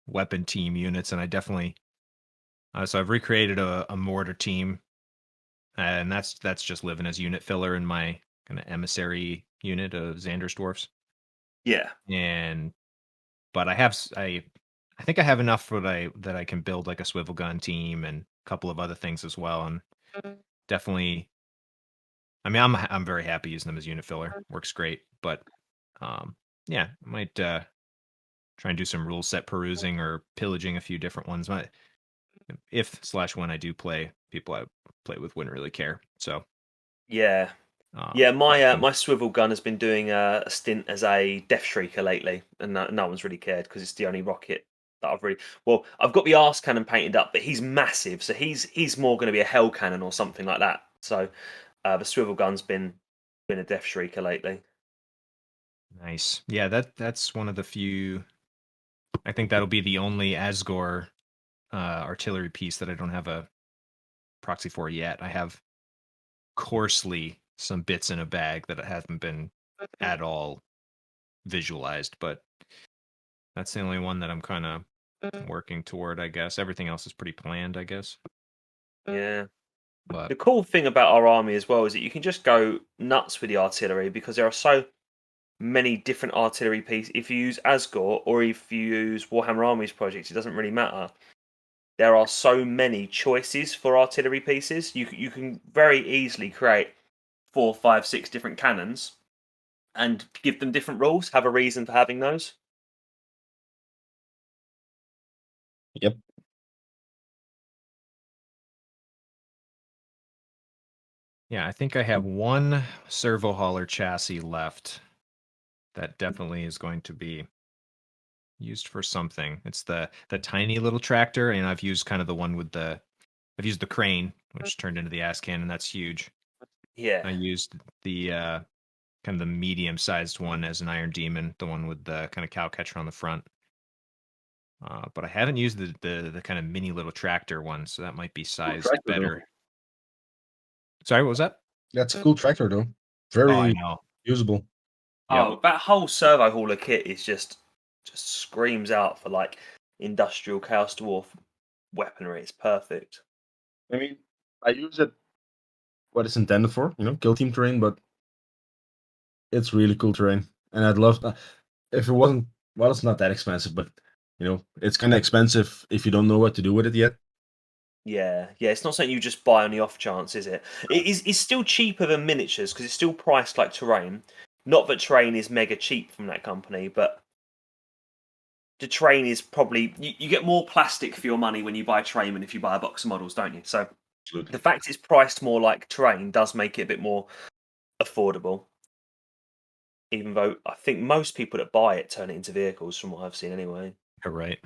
weapon team units, and I definitely so I've recreated a mortar team, and that's just living as unit filler in my kind of emissary unit of Xander's Dwarfs. Yeah, but I think I have enough for that I can build like a swivel gun team and a couple of other things as well, and definitely. I mean, I'm very happy using them as unit filler. Works great, but yeah, I might try and do some rule set perusing or pillaging a few different ones. if/when I do play, people I play with wouldn't really care. So Yeah. Yeah, my swivel gun has been doing a stint as a Death Shrieker lately, and no one's really cared because it's the only rocket that I've really. Well, I've got the arse cannon painted up, but he's massive, so he's more going to be a hell cannon or something like that. So the swivel gun's been a Death Shrieker lately. Nice. Yeah, that's one of the few. I think that'll be the only Asgore artillery piece that I don't have a proxy for yet. I have coarsely some bits in a bag that haven't been at all visualized, but that's the only one that I'm kind of working toward, I guess. Everything else is pretty planned, I guess. Yeah. But the cool thing about our army as well is that you can just go nuts with the artillery because there are so many different artillery pieces. If you use Asgore or if you use Warhammer Armies projects, it doesn't really matter. There are so many choices for artillery pieces. You can very easily create 4, 5, 6 different cannons and give them different rules. Have a reason for having those. Yep. yeah, I think I have one servo hauler chassis left that definitely is going to be used for something. It's the tiny little tractor, and I've used kind of the one with I've used the crane, which turned into the ass cannon. That's huge. Yeah. I used the kind of the medium-sized one as an Iron Demon, the one with the kind of cow catcher on the front. But I haven't used the kind of mini little tractor one, so that might be sized tractor, better. though. Sorry, what was that? That's a cool tractor, though. Oh, I Very know. usable. Oh, that whole servo hauler kit is just screams out for like industrial Chaos Dwarf weaponry. It's perfect. I mean, I use it what it's intended for, kill team terrain, but it's really cool terrain. And I'd love if it wasn't, well, it's not that expensive, but it's kind of expensive if you don't know what to do with it yet. Yeah, it's not something you just buy on the off chance, is it? It's still cheaper than miniatures because it's still priced like terrain. Not that terrain is mega cheap from that company, but the terrain is probably you get more plastic for your money when you buy terrain than if you buy a box of models, don't you? So Absolutely. the fact it's priced more like terrain does make it a bit more affordable. Even though I think most people that buy it turn it into vehicles, from what I've seen anyway. You're right.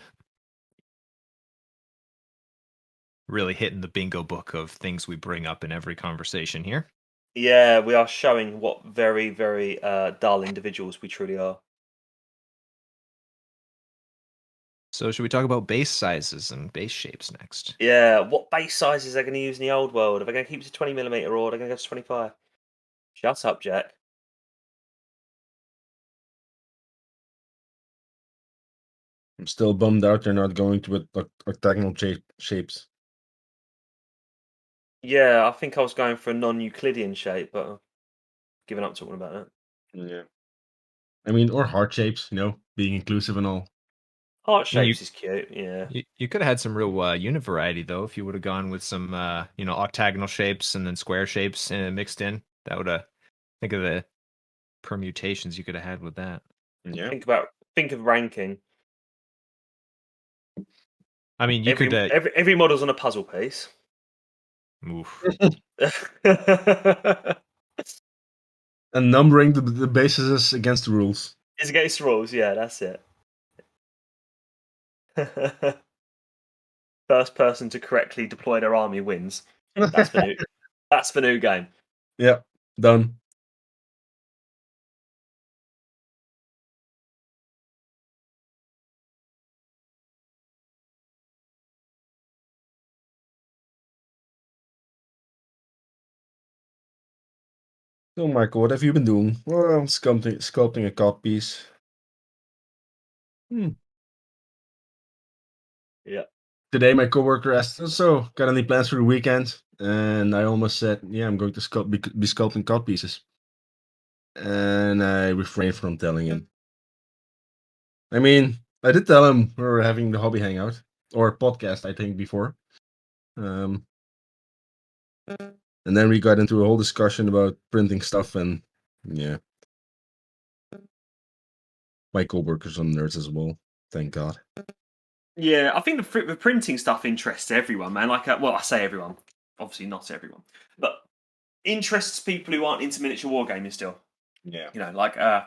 Really hitting the bingo book of things we bring up in every conversation here. Yeah, we are showing what very, very dull individuals we truly are. So should we talk about base sizes and base shapes next? Yeah, what base sizes are they going to use in the old world? Are they going to keep it to 20mm or are they going to go to 25? Shut up, Jack. I'm still bummed out they're not going to octagonal shapes. Yeah, I think I was going for a non-Euclidean shape, but I've given up talking about that. Yeah. I mean, or heart shapes, being inclusive and all. Heart shapes is cute, yeah. You could have had some real unit variety, though, if you would have gone with some, octagonal shapes and then square shapes mixed in. That would have, think of the permutations you could have had with that. Yeah. Think of ranking. I mean, you every, could... every model's on a puzzle piece. Oof. And numbering the bases is against the rules. It's against the rules, yeah, that's it. First person to correctly deploy their army wins. That's the new. That's the new game. Yeah, done. So, Michael, what have you been doing? Well, sculpting a cod piece. Yeah. Today, my coworker asked, "So, got any plans for the weekend?" And I almost said, "Yeah, I'm going to be sculpting cod pieces." And I refrained from telling him. I mean, I did tell him we were having the hobby hangout or podcast, I think, before. And then we got into a whole discussion about printing stuff, and yeah, my coworkers are nerds as well. Thank God. Yeah, I think the printing stuff interests everyone, man. Like, well, I say everyone, obviously not everyone, but interests people who aren't into miniature wargaming still. Yeah. You know, like I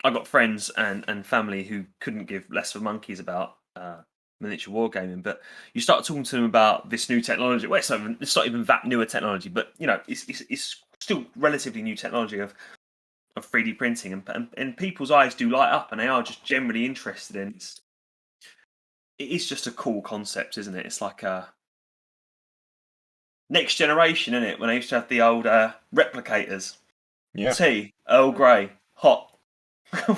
got friends and family who couldn't give less of monkeys about miniature wargaming, but you start talking to them about this new technology. Well, it's not even that newer technology, but you know, it's still relatively new technology of 3D printing, and people's eyes do light up, and they are just generally interested in it. It is just a cool concept, isn't it? It's like a next generation, isn't it? When they used to have the old replicators, Yeah. tea, Earl Grey, hot.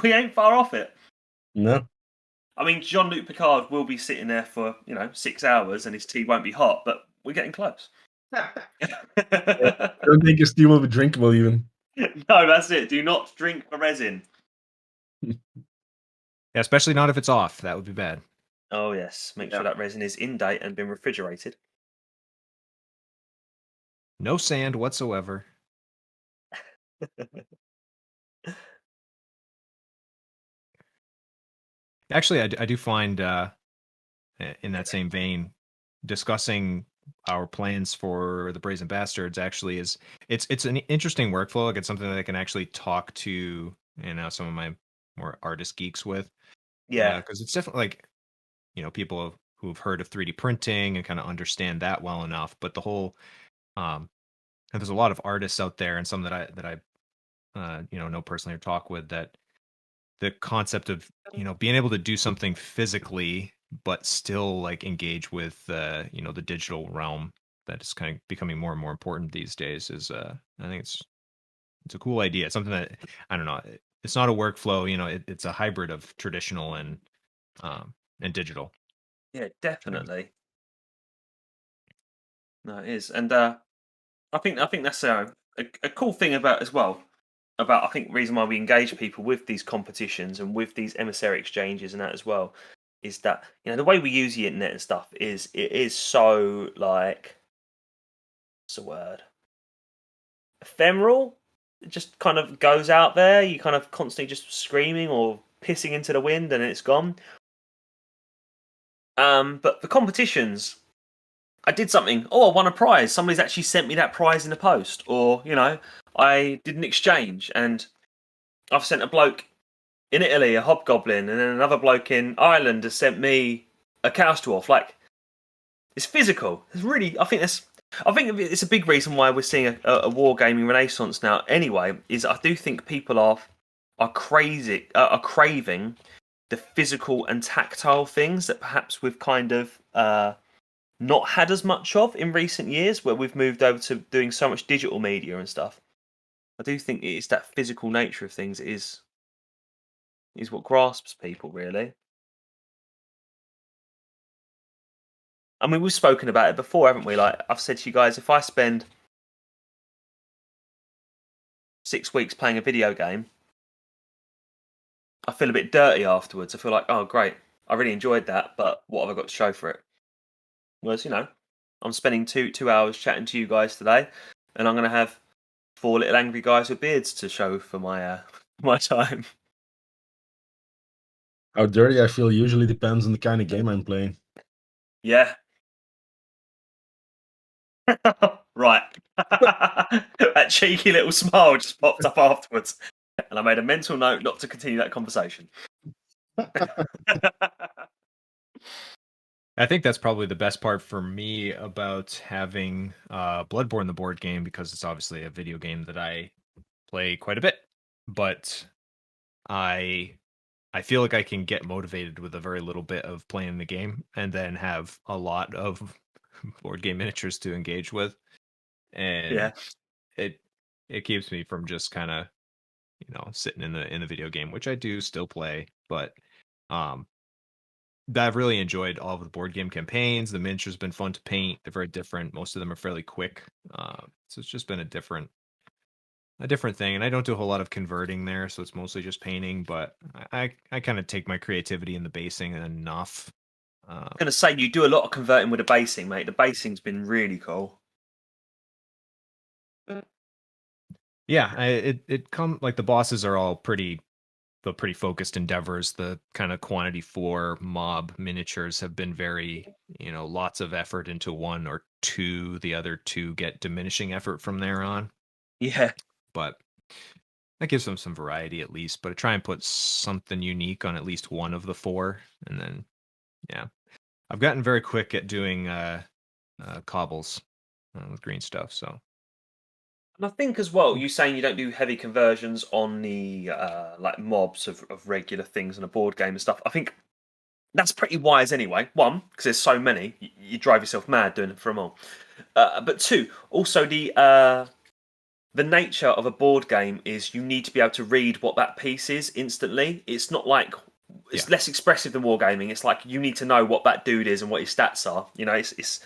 We ain't far off it. No. I mean, Jean-Luc Picard will be sitting there for 6 hours, and his tea won't be hot, but we're getting close. I don't think his tea will be drinkable even. No, that's it. Do not drink the resin. Yeah, especially not if it's off. That would be bad. Oh yes, make sure that resin is in date and been refrigerated. No sand whatsoever. Actually, I do find in that same vein, discussing our plans for the Brazen Bastards actually is it's an interesting workflow. Like it's something that I can actually talk to some of my more artist geeks with. Yeah, because it's definitely like people who've heard of 3D printing and kind of understand that well enough. But the whole and there's a lot of artists out there, and some that I know personally or talk with, that the concept of being able to do something physically but still like engage with the digital realm that is kind of becoming more and more important these days is I think it's a cool idea. It's something that I don't know. It's not a workflow. It's a hybrid of traditional and digital. yeah, definitely. No, it is, and I think that's a cool thing about as well. About I think the reason why we engage people with these competitions and with these emissary exchanges and that as well is that the way we use the internet and stuff is it is so like what's the word, ephemeral. It just kind of goes out there. You kind of constantly just screaming or pissing into the wind and it's gone. But the competitions, I did something. Oh, I won a prize. Somebody's actually sent me that prize in the post, or I did an exchange and I've sent a bloke in Italy a Hobgoblin, and then another bloke in Ireland has sent me a Chaos Dwarf. Like, it's physical. It's really, I think it's a big reason why we're seeing a wargaming renaissance now. Anyway, is I do think people are craving the physical and tactile things that perhaps we've kind of not had as much of in recent years, where we've moved over to doing so much digital media and stuff. I do think it's that physical nature of things is what grasps people, really. I mean, we've spoken about it before, haven't we? Like, I've said to you guys, if I spend 6 weeks playing a video game, I feel a bit dirty afterwards. I feel like, oh, great, I really enjoyed that, but what have I got to show for it? Whereas, I'm spending two hours chatting to you guys today, and I'm going to have 4 little angry guys with beards to show for my my time. How dirty I feel usually depends on the kind of game I'm playing. Yeah. Right. That cheeky little smile just popped up afterwards, and I made a mental note not to continue that conversation. I think that's probably the best part for me about having Bloodborne, the board game, because it's obviously a video game that I play quite a bit, but I feel like I can get motivated with a very little bit of playing the game, and then have a lot of board game miniatures to engage with, and Yeah. it keeps me from just kind of sitting in the video game, which I do still play, but I've really enjoyed all of the board game campaigns. The miniatures have been fun to paint. They're very different. Most of them are fairly quick, so it's just been a different thing. And I don't do a whole lot of converting there, so it's mostly just painting. But I kind of take my creativity in the basing enough. I'm gonna say you do a lot of converting with the basing, mate. The basing's been really cool. Yeah, it come like the bosses are all pretty the pretty focused endeavors. The kind of quantity 4 mob miniatures have been very, lots of effort into 1 or 2. The other 2 get diminishing effort from there on. Yeah. But that gives them some variety at least. But I try and put something unique on at least one of the 4. And then, yeah. I've gotten very quick at doing cobbles with green stuff, so. And I think as well, you saying you don't do heavy conversions on the like mobs of regular things in a board game and stuff. I think that's pretty wise anyway. 1, because there's so many, you drive yourself mad doing it for them all. But 2, also the nature of a board game is you need to be able to read what that piece is instantly. It's not like it's less expressive than wargaming. It's like you need to know what that dude is and what his stats are. It's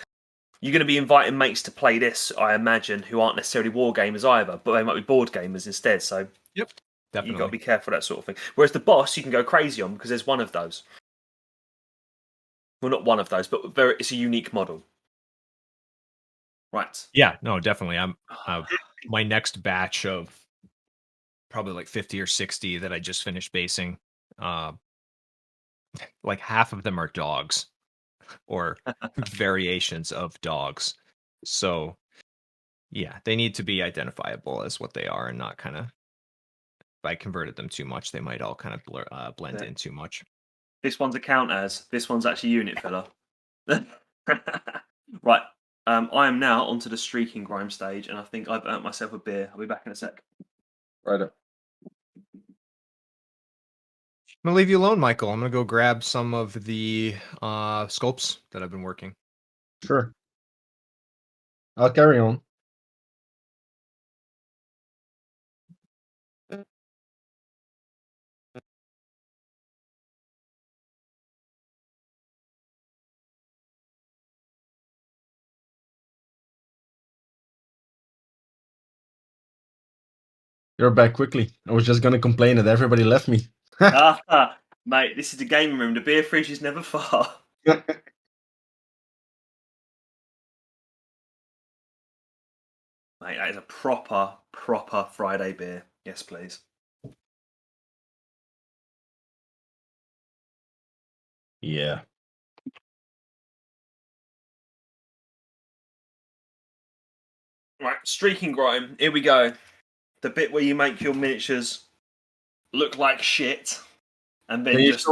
you're going to be inviting mates to play this, I imagine, who aren't necessarily war gamers either, but they might be board gamers instead. So yep, definitely. You've got to be careful, that sort of thing. Whereas the boss, you can go crazy on because there's one of those. Well, not one of those, but it's a unique model. Right. Yeah, no, definitely. I'm my next batch of probably like 50 or 60 that I just finished basing. Like half of them are dogs. Or variations of dogs. So, yeah, they need to be identifiable as what they are and not kind of, if I converted them too much, they might all kind of blend in too much. This one's a count as. This one's actually unit filler. Right. I am now onto the streaking grime stage, and I think I've earned myself a beer. I'll be back in a sec. Right up. I'm going to leave you alone, Michael. I'm going to go grab some of the sculpts that I've been working. Sure. I'll carry on. You're back quickly. I was just going to complain that everybody left me. Mate, this is the gaming room. The beer fridge is never far. Mate, that is a proper Friday beer. Yes, please. Yeah. Right, streaking grime. Here we go. The bit where you make your miniatures look like shit, and then just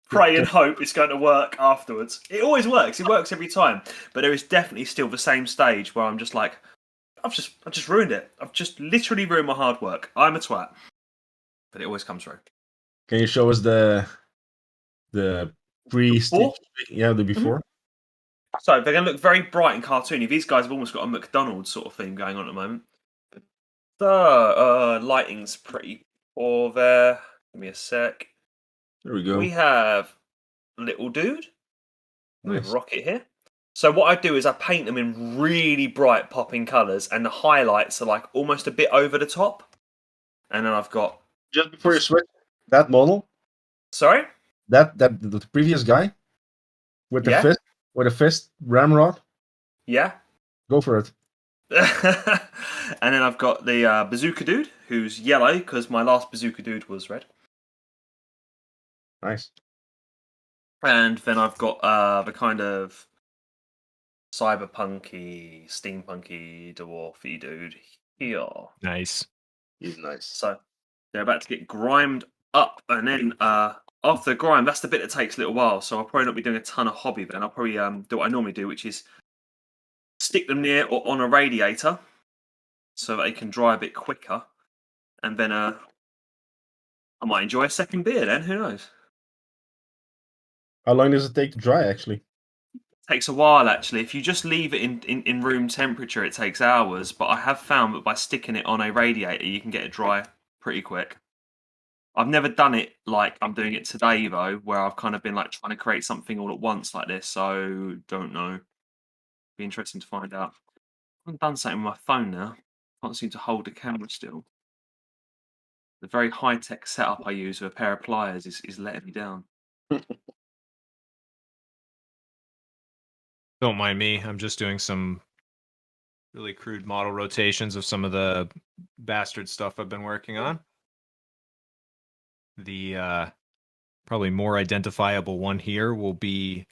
pray and hope it's going to work afterwards. It always works. It works every time. But there is definitely still the same stage where I'm just like, I've just ruined it. I've just literally ruined my hard work. I'm a twat. But it always comes through. Can you show us the before? Yeah, the before. Mm-hmm. So they're going to look very bright and cartoony. These guys have almost got a McDonald's sort of theme going on at the moment. So lighting's pretty poor there. Give me a sec. There we go. We have little dude. Nice. With rocket here. So what I do is I paint them in really bright popping colours, and the highlights are like almost a bit over the top. And then I've got just before you switch that model. Sorry? That the previous guy with the fist ramrod. Yeah. Go for it. And then I've got the bazooka dude, who's yellow because my last bazooka dude was red. Nice. And then I've got the kind of cyberpunky, steampunky, dwarfy dude here. Nice. He's nice. So they're about to get grimed up, and then after the grime, that's the bit that takes a little while. So I'll probably not be doing a ton of hobby, but then I'll probably do what I normally do, which is stick them near or on a radiator so that they can dry a bit quicker, and then I might enjoy a second beer. Then who knows? How long does it take to dry? Actually, it takes a while. Actually, if you just leave it in room temperature, it takes hours. But I have found that by sticking it on a radiator, you can get it dry pretty quick. I've never done it like I'm doing it today, though, where I've kind of been like trying to create something all at once like this. So don't know. Be interesting to find out. I've done something with my phone now. Can't seem to hold the camera still. The very high-tech setup I use with a pair of pliers is letting me down. Don't mind me. I'm just doing some really crude model rotations of some of the bastard stuff I've been working on. The probably more identifiable one here will be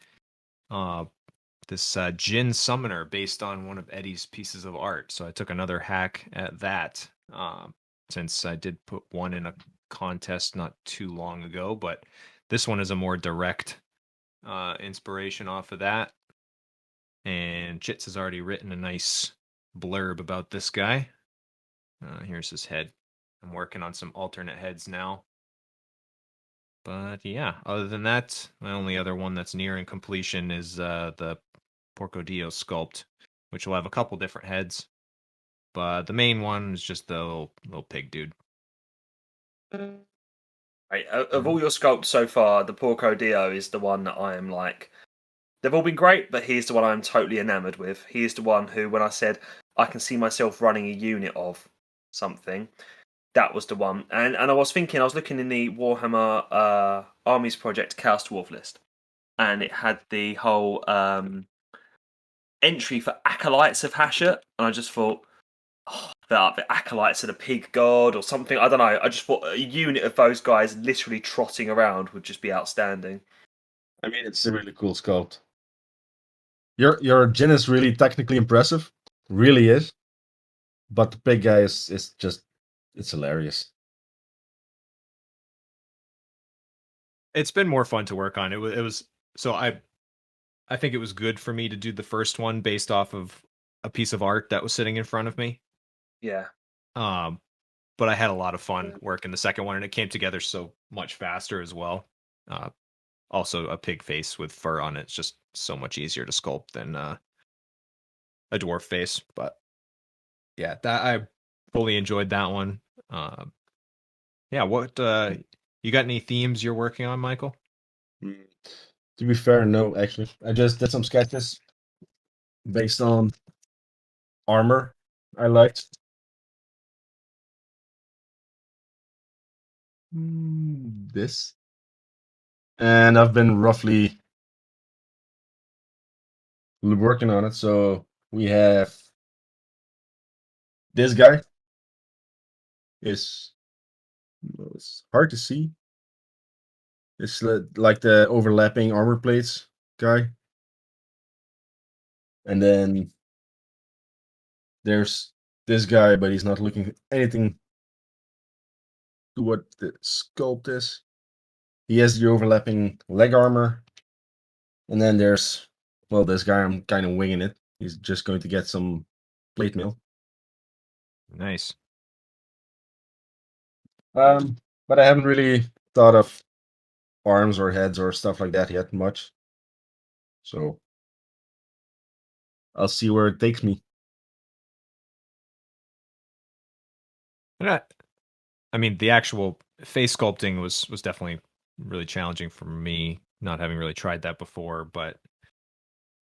this Jin Summoner based on one of Eddie's pieces of art. So I took another hack at that since I did put one in a contest not too long ago. But this one is a more direct inspiration off of that. And Chitz has already written a nice blurb about this guy. Here's his head. I'm working on some alternate heads now. But yeah, other than that, my only other one that's nearing completion is the Porcodillo sculpt, which will have a couple different heads. But the main one is just the little pig dude. Right, of all your sculpts so far, the Porcodillo is the one that I am like. They've all been great, but he's the one I'm totally enamored with. He is the one who, when I said I can see myself running a unit of something, that was the one. And I was thinking, I was looking in the Warhammer Armies Project Chaos Dwarf list, and it had the whole entry for Acolytes of Hashut, and I just thought, the Acolytes of the Pig God or something. I don't know. I just thought a unit of those guys literally trotting around would just be outstanding. I mean, it's a really cool sculpt. Your Jin is really technically impressive, really is. But the pig guy is just, it's hilarious. It's been more fun to work on. It was so I think it was good for me to do the first one based off of a piece of art that was sitting in front of me. Yeah. But I had a lot of fun working the second one, and it came together so much faster as well. Also, a pig face with fur on it's just so much easier to sculpt than a dwarf face. But yeah, that I fully enjoyed that one. Yeah, what you got any themes you're working on, Michael? To be fair, no, actually. I just did some sketches based on armor I liked. This. And I've been roughly working on it. So we have this guy. It's hard to see. It's like the overlapping armor plates guy. And then there's this guy, but he's not looking anything to what the sculpt is. He has the overlapping leg armor. And then there's, well, this guy, I'm kind of winging it. He's just going to get some plate mail. Nice. But I haven't really thought of arms or heads or stuff like that yet much. So I'll see where it takes me. I mean, the actual face sculpting was definitely really challenging for me, not having really tried that before. But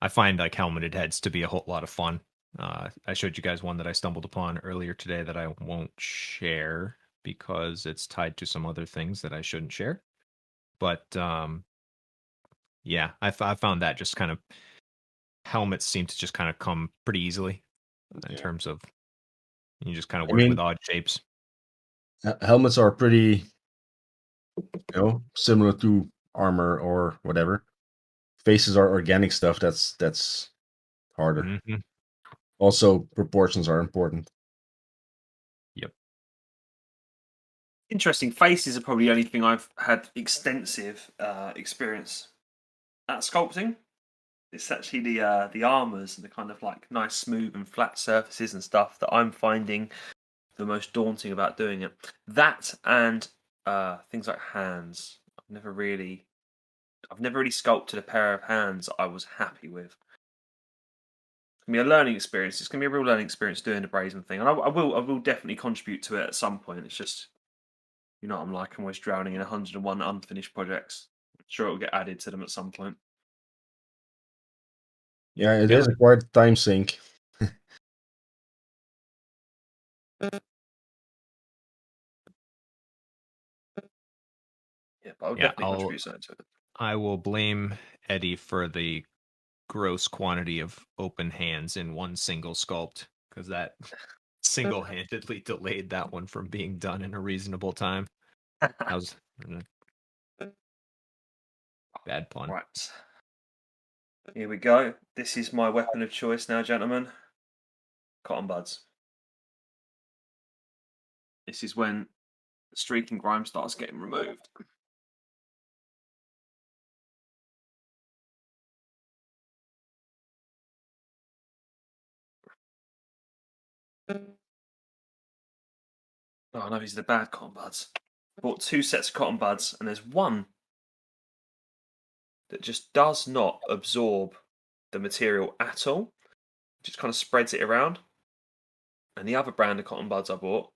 I find like helmeted heads to be a whole lot of fun. I showed you guys one that I stumbled upon earlier today that I won't share because it's tied to some other things that I shouldn't share. But yeah, I found that just kind of helmets seem to just kind of come pretty easily in terms of you just kind of work with odd shapes. Helmets are pretty, similar to armor or whatever. Faces are organic stuff. That's harder. Mm-hmm. Also, proportions are important. Yep. Interesting. Faces are probably the only thing I've had extensive experience at sculpting. It's actually the armors and the kind of like nice smooth and flat surfaces and stuff that I'm finding the most daunting about doing it. That and things like hands. I've never really sculpted a pair of hands I was happy with. It's gonna be a learning experience. It's gonna be a real learning experience doing the brazen thing, and I will definitely contribute to it at some point. It's just, you know what I'm like. I'm always drowning in 101 unfinished projects. I'm sure it'll get added to them at some point. Yeah, it is a quite time sink. Yeah, but I'll definitely contribute something to it. I will blame Eddie for the gross quantity of open hands in one single sculpt because that single-handedly delayed that one from being done in a reasonable time. I Bad pun. Right. Here we go. This is my weapon of choice now, gentlemen. Cotton buds. This is when the streak and grime starts getting removed. Oh no, these are the bad cotton buds. I bought 2 sets of cotton buds, and there's one that just does not absorb the material at all. Just kind of spreads it around. And the other brand of cotton buds I bought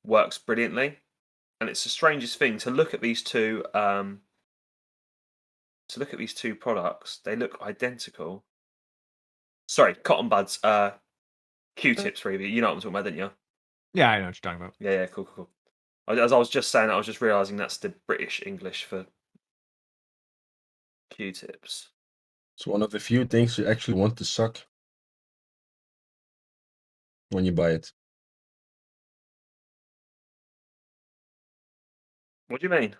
works brilliantly. And it's the strangest thing to look at these two. Products. They look identical. Sorry, cotton buds. Q-tips, Reaver. You know what I'm talking about, don't you? Yeah, I know what you're talking about. Yeah, cool. As I was just saying, I was just realising that's the British English for Q-tips. It's one of the few things you actually want to suck when you buy it. What do you mean?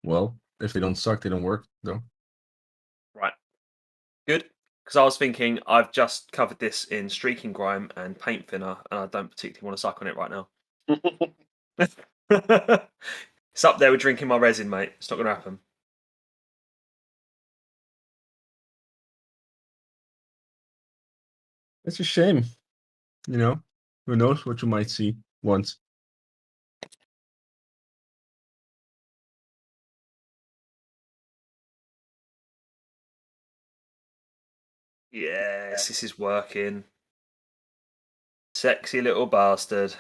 Well, if they don't suck, they don't work, though. Right. Good. Because I was thinking, I've just covered this in streaking grime and paint thinner, and I don't particularly want to suck on it right now. It's up there with drinking my resin, mate. It's not going to happen. It's a shame. You know, who knows what you might see once. Yes, this is working. Sexy little bastard.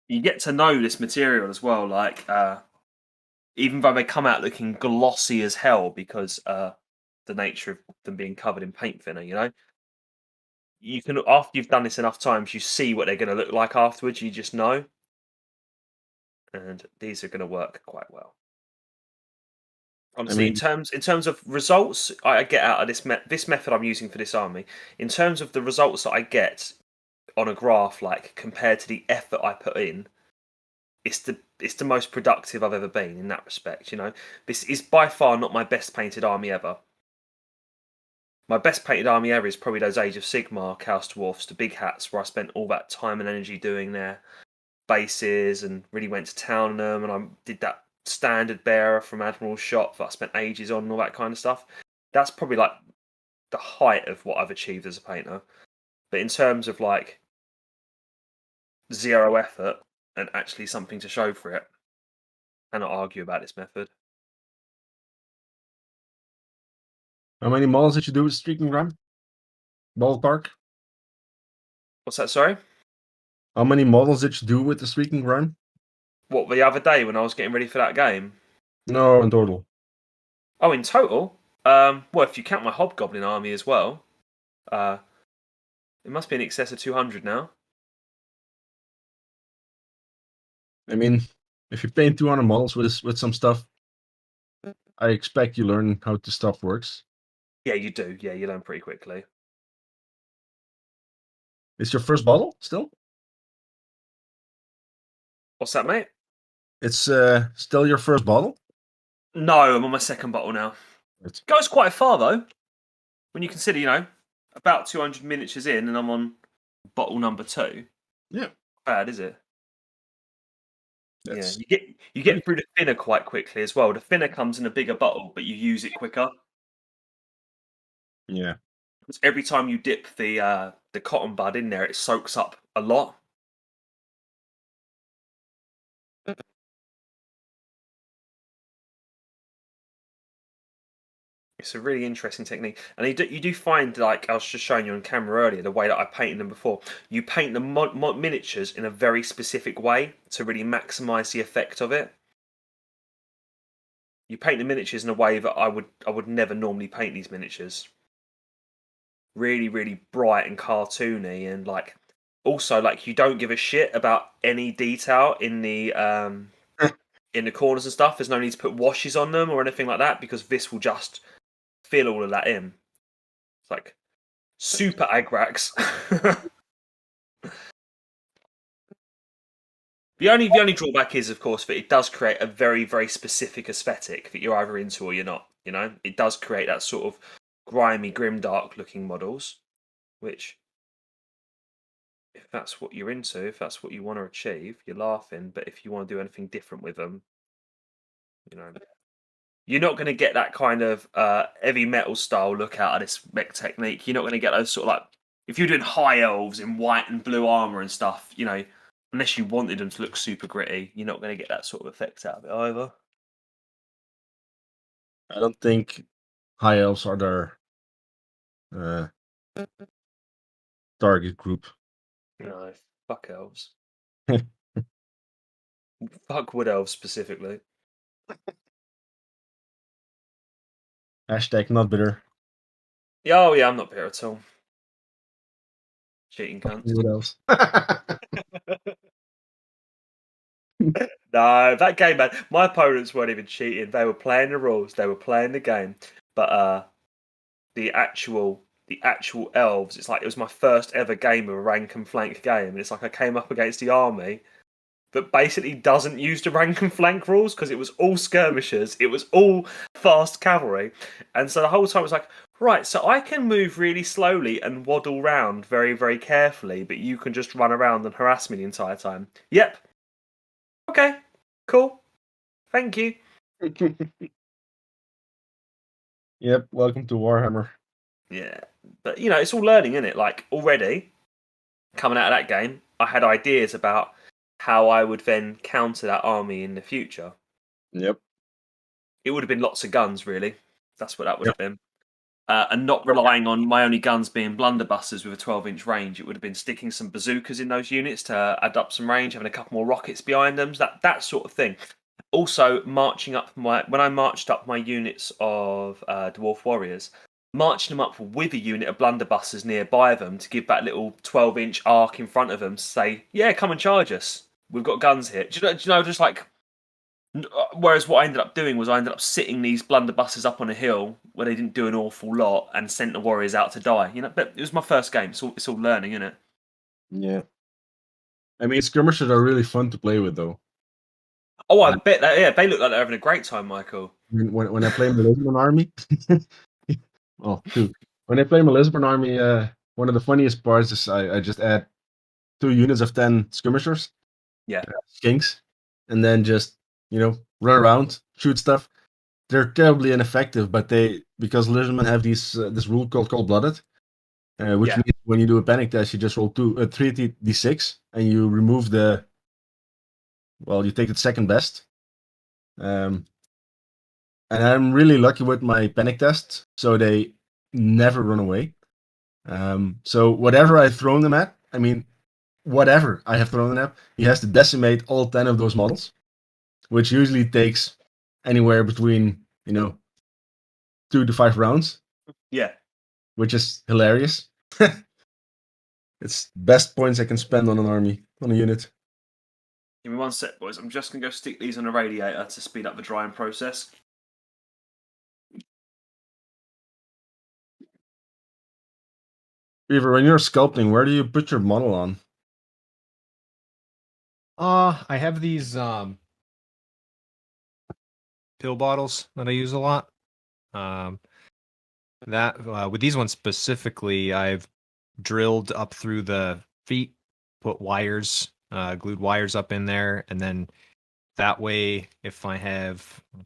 You get to know this material as well, like even though they come out looking glossy as hell because the nature of them being covered in paint thinner, you know, you can, after you've done this enough times, you see what they're going to look like afterwards. You just know, and these are going to work quite well. Honestly, in terms of results I get out of this method I'm using for this army, in terms of the results that I get on a graph, like compared to the effort I put in, it's the most productive I've ever been in that respect. You know, this is by far not my best painted army ever. My best painted army ever is probably those Age of Sigmar Chaos Dwarfs, the big hats, where I spent all that time and energy doing their bases and really went to town on them, and I did that standard bearer from Admiral's Shop that I spent ages on and all that kind of stuff. That's probably like the height of what I've achieved as a painter. But in terms of like zero effort and actually something to show for it, I cannot argue about this method. How many models did you do with streaking grime? Ballpark? What's that, sorry? How many models did you do with the streaking grime? What, the other day when I was getting ready for that game? No, in total. Oh, in total? Well, if you count my Hobgoblin army as well, it must be in excess of 200 now. I mean, if you paint 200 models with some stuff, I expect you learn how the stuff works. Yeah, you do. Yeah, you learn pretty quickly. It's your first bottle still? What's that, mate? It's still your first bottle? No, I'm on my second bottle now. It goes quite far, though. When you consider, you know, about 200 miniatures in and I'm on bottle number 2. Yeah. Not bad, is it? That's... Yeah, you get through the thinner quite quickly as well. The thinner comes in a bigger bottle, but you use it quicker. Yeah. Because every time you dip the cotton bud in there, it soaks up a lot. It's a really interesting technique, and you do find, like I was just showing you on camera earlier, the way that I painted them before. You paint the miniatures in a very specific way to really maximise the effect of it. You paint the miniatures in a way that I would never normally paint these miniatures. Really, really bright and cartoony, and like also like you don't give a shit about any detail in the corners and stuff. There's no need to put washes on them or anything like that because this will just fill all of that in. It's like super Agrax. The only drawback is, of course, that it does create a very, very specific aesthetic that you're either into or you're not. You know, it does create that sort of grimy, grimdark looking models, which, if that's what you're into, if that's what you want to achieve, you're laughing. But if you want to do anything different with them, you know, you're not going to get that kind of heavy metal style look out of this mech technique. You're not going to get those sort of like, if you're doing high elves in white and blue armor and stuff, you know, unless you wanted them to look super gritty, you're not going to get that sort of effect out of it either. I don't think high elves are their target group. No, fuck elves. Fuck wood elves specifically. Hashtag not bitter. Oh yeah, I'm not bitter at all. Cheating cunts. Wood elves. No, that game, man. My opponents weren't even cheating. They were playing the rules. They were playing the game. But the actual elves, it's like it was my first ever game of a rank and flank game, and it's like I came up against the army that basically doesn't use the rank and flank rules because it was all skirmishers, it was all fast cavalry, and so the whole time it was like, right, so I can move really slowly and waddle round very, very carefully, but you can just run around and harass me the entire time. Yep. Okay. Cool. Thank you. Yep. Welcome to Warhammer. Yeah, but you know, it's all learning, isn't it? Like already coming out of that game, I had ideas about how I would then counter that army in the future. Yep. It would have been lots of guns, really. That's what that would have been. And not relying on my only guns being blunderbusters with a 12-inch range. It would have been sticking some bazookas in those units to add up some range, having a couple more rockets behind them, that sort of thing. Also, when I marched up my units of dwarf warriors, marching them up with a unit of blunderbusters nearby them to give that little 12-inch arc in front of them to say, yeah, come and charge us. We've got guns here. Do you know, just like... Whereas what I ended up doing was I ended up sitting these blunderbusters up on a hill where they didn't do an awful lot and sent the warriors out to die. You know, but it was my first game. It's all learning, isn't it? Yeah. I mean, skirmishers are really fun to play with, though. Oh, I bet that. Yeah, they look like they're having a great time, Michael. When I play my Lisbon army, when I play my Lisbon army, one of the funniest parts is I just add 2 units of 10 skirmishers, skinks, and then just run around, shoot stuff. They're terribly ineffective, but because Lisbon have this rule called cold-blooded, which means when you do a panic test, you just roll 3d6 and you remove you take the second best. And I'm really lucky with my panic tests, so they never run away. So whatever I throw them at, whatever I have thrown them at, he has to decimate all 10 of those models, which usually takes anywhere between 2 to 5 rounds. Yeah, which is hilarious. It's best points I can spend on an army, on a unit. Give me one sec, boys. I'm just gonna go stick these on a radiator to speed up the drying process. Reaver, when you're sculpting, where do you put your model on? I have these pill bottles that I use a lot. With these ones specifically, I've drilled up through the feet, put wires, glued wires up in there, and then that way, if I'll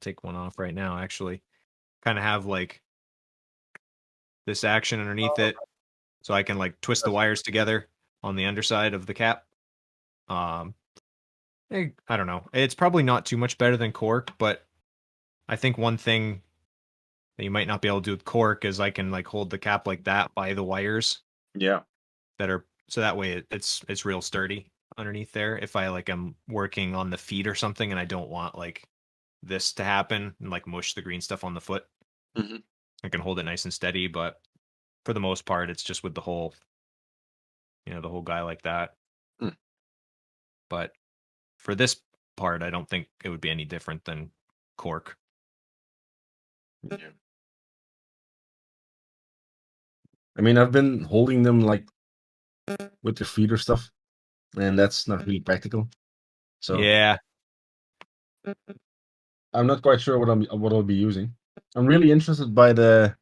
take one off right now, actually, kind of have like this action underneath it, so I can like twist the wires together on the underside of the cap. I don't know. It's probably not too much better than cork, but I think one thing that you might not be able to do with cork is I can like hold the cap like that by the wires. Yeah. So that way it's real sturdy underneath there. If I like am working on the feet or something and I don't want like this to happen and like mush the green stuff on the foot, I can hold it nice and steady. But for the most part, it's just with the whole guy like that. But for this part, I don't think it would be any different than cork. Yeah. I mean, I've been holding them like with your feet or stuff, and that's not really practical. So Yeah. I'm not quite sure what I'll be using. I'm really interested by the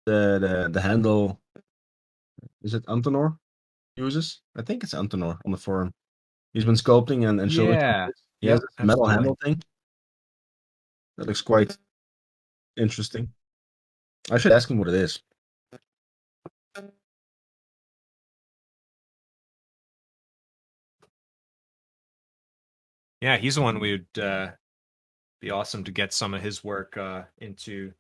handle. Is it Antonor uses? I think it's Antonor on the forum. He's been sculpting and showing. Yeah. He has Yep, this metal absolutely. handle thing. That looks quite interesting. I should ask him what it is. Yeah, he's the one we would be awesome to get some of his work into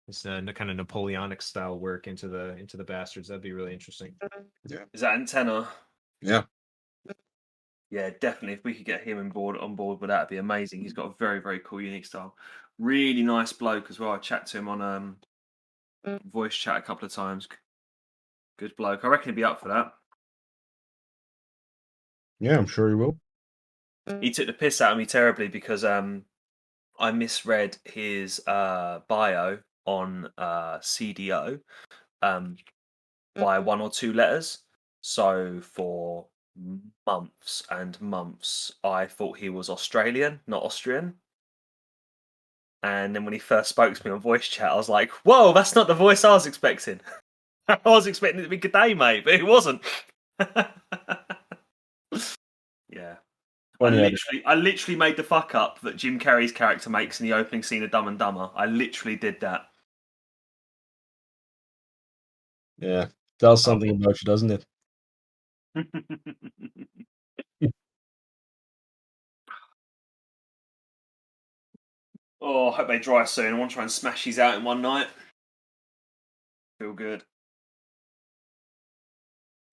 his kind of Napoleonic style work into the bastards. That'd be really interesting. Yeah. Is that Antenna? Yeah. Yeah, definitely. If we could get him on board with that, it'd be amazing. He's got a very, very cool, unique style. Really nice bloke as well. I chat to him on voice chat a couple of times. Good bloke. I reckon he'd be up for that. Yeah, I'm sure he will. He took the piss out of me terribly because I misread his bio on CDO by 1 or 2 letters. So for months and months, I thought he was Australian, not Austrian. And then when he first spoke to me on voice chat, I was like, whoa, that's not the voice I was expecting. I was expecting it to be good day, mate, but it wasn't. Yeah. I literally made the fuck up that Jim Carrey's character makes in the opening scene of Dumb and Dumber. I literally did that. Yeah. Tells something about you, doesn't it? Oh, I hope they dry soon. I want to try and smash these out in one night. Feel good.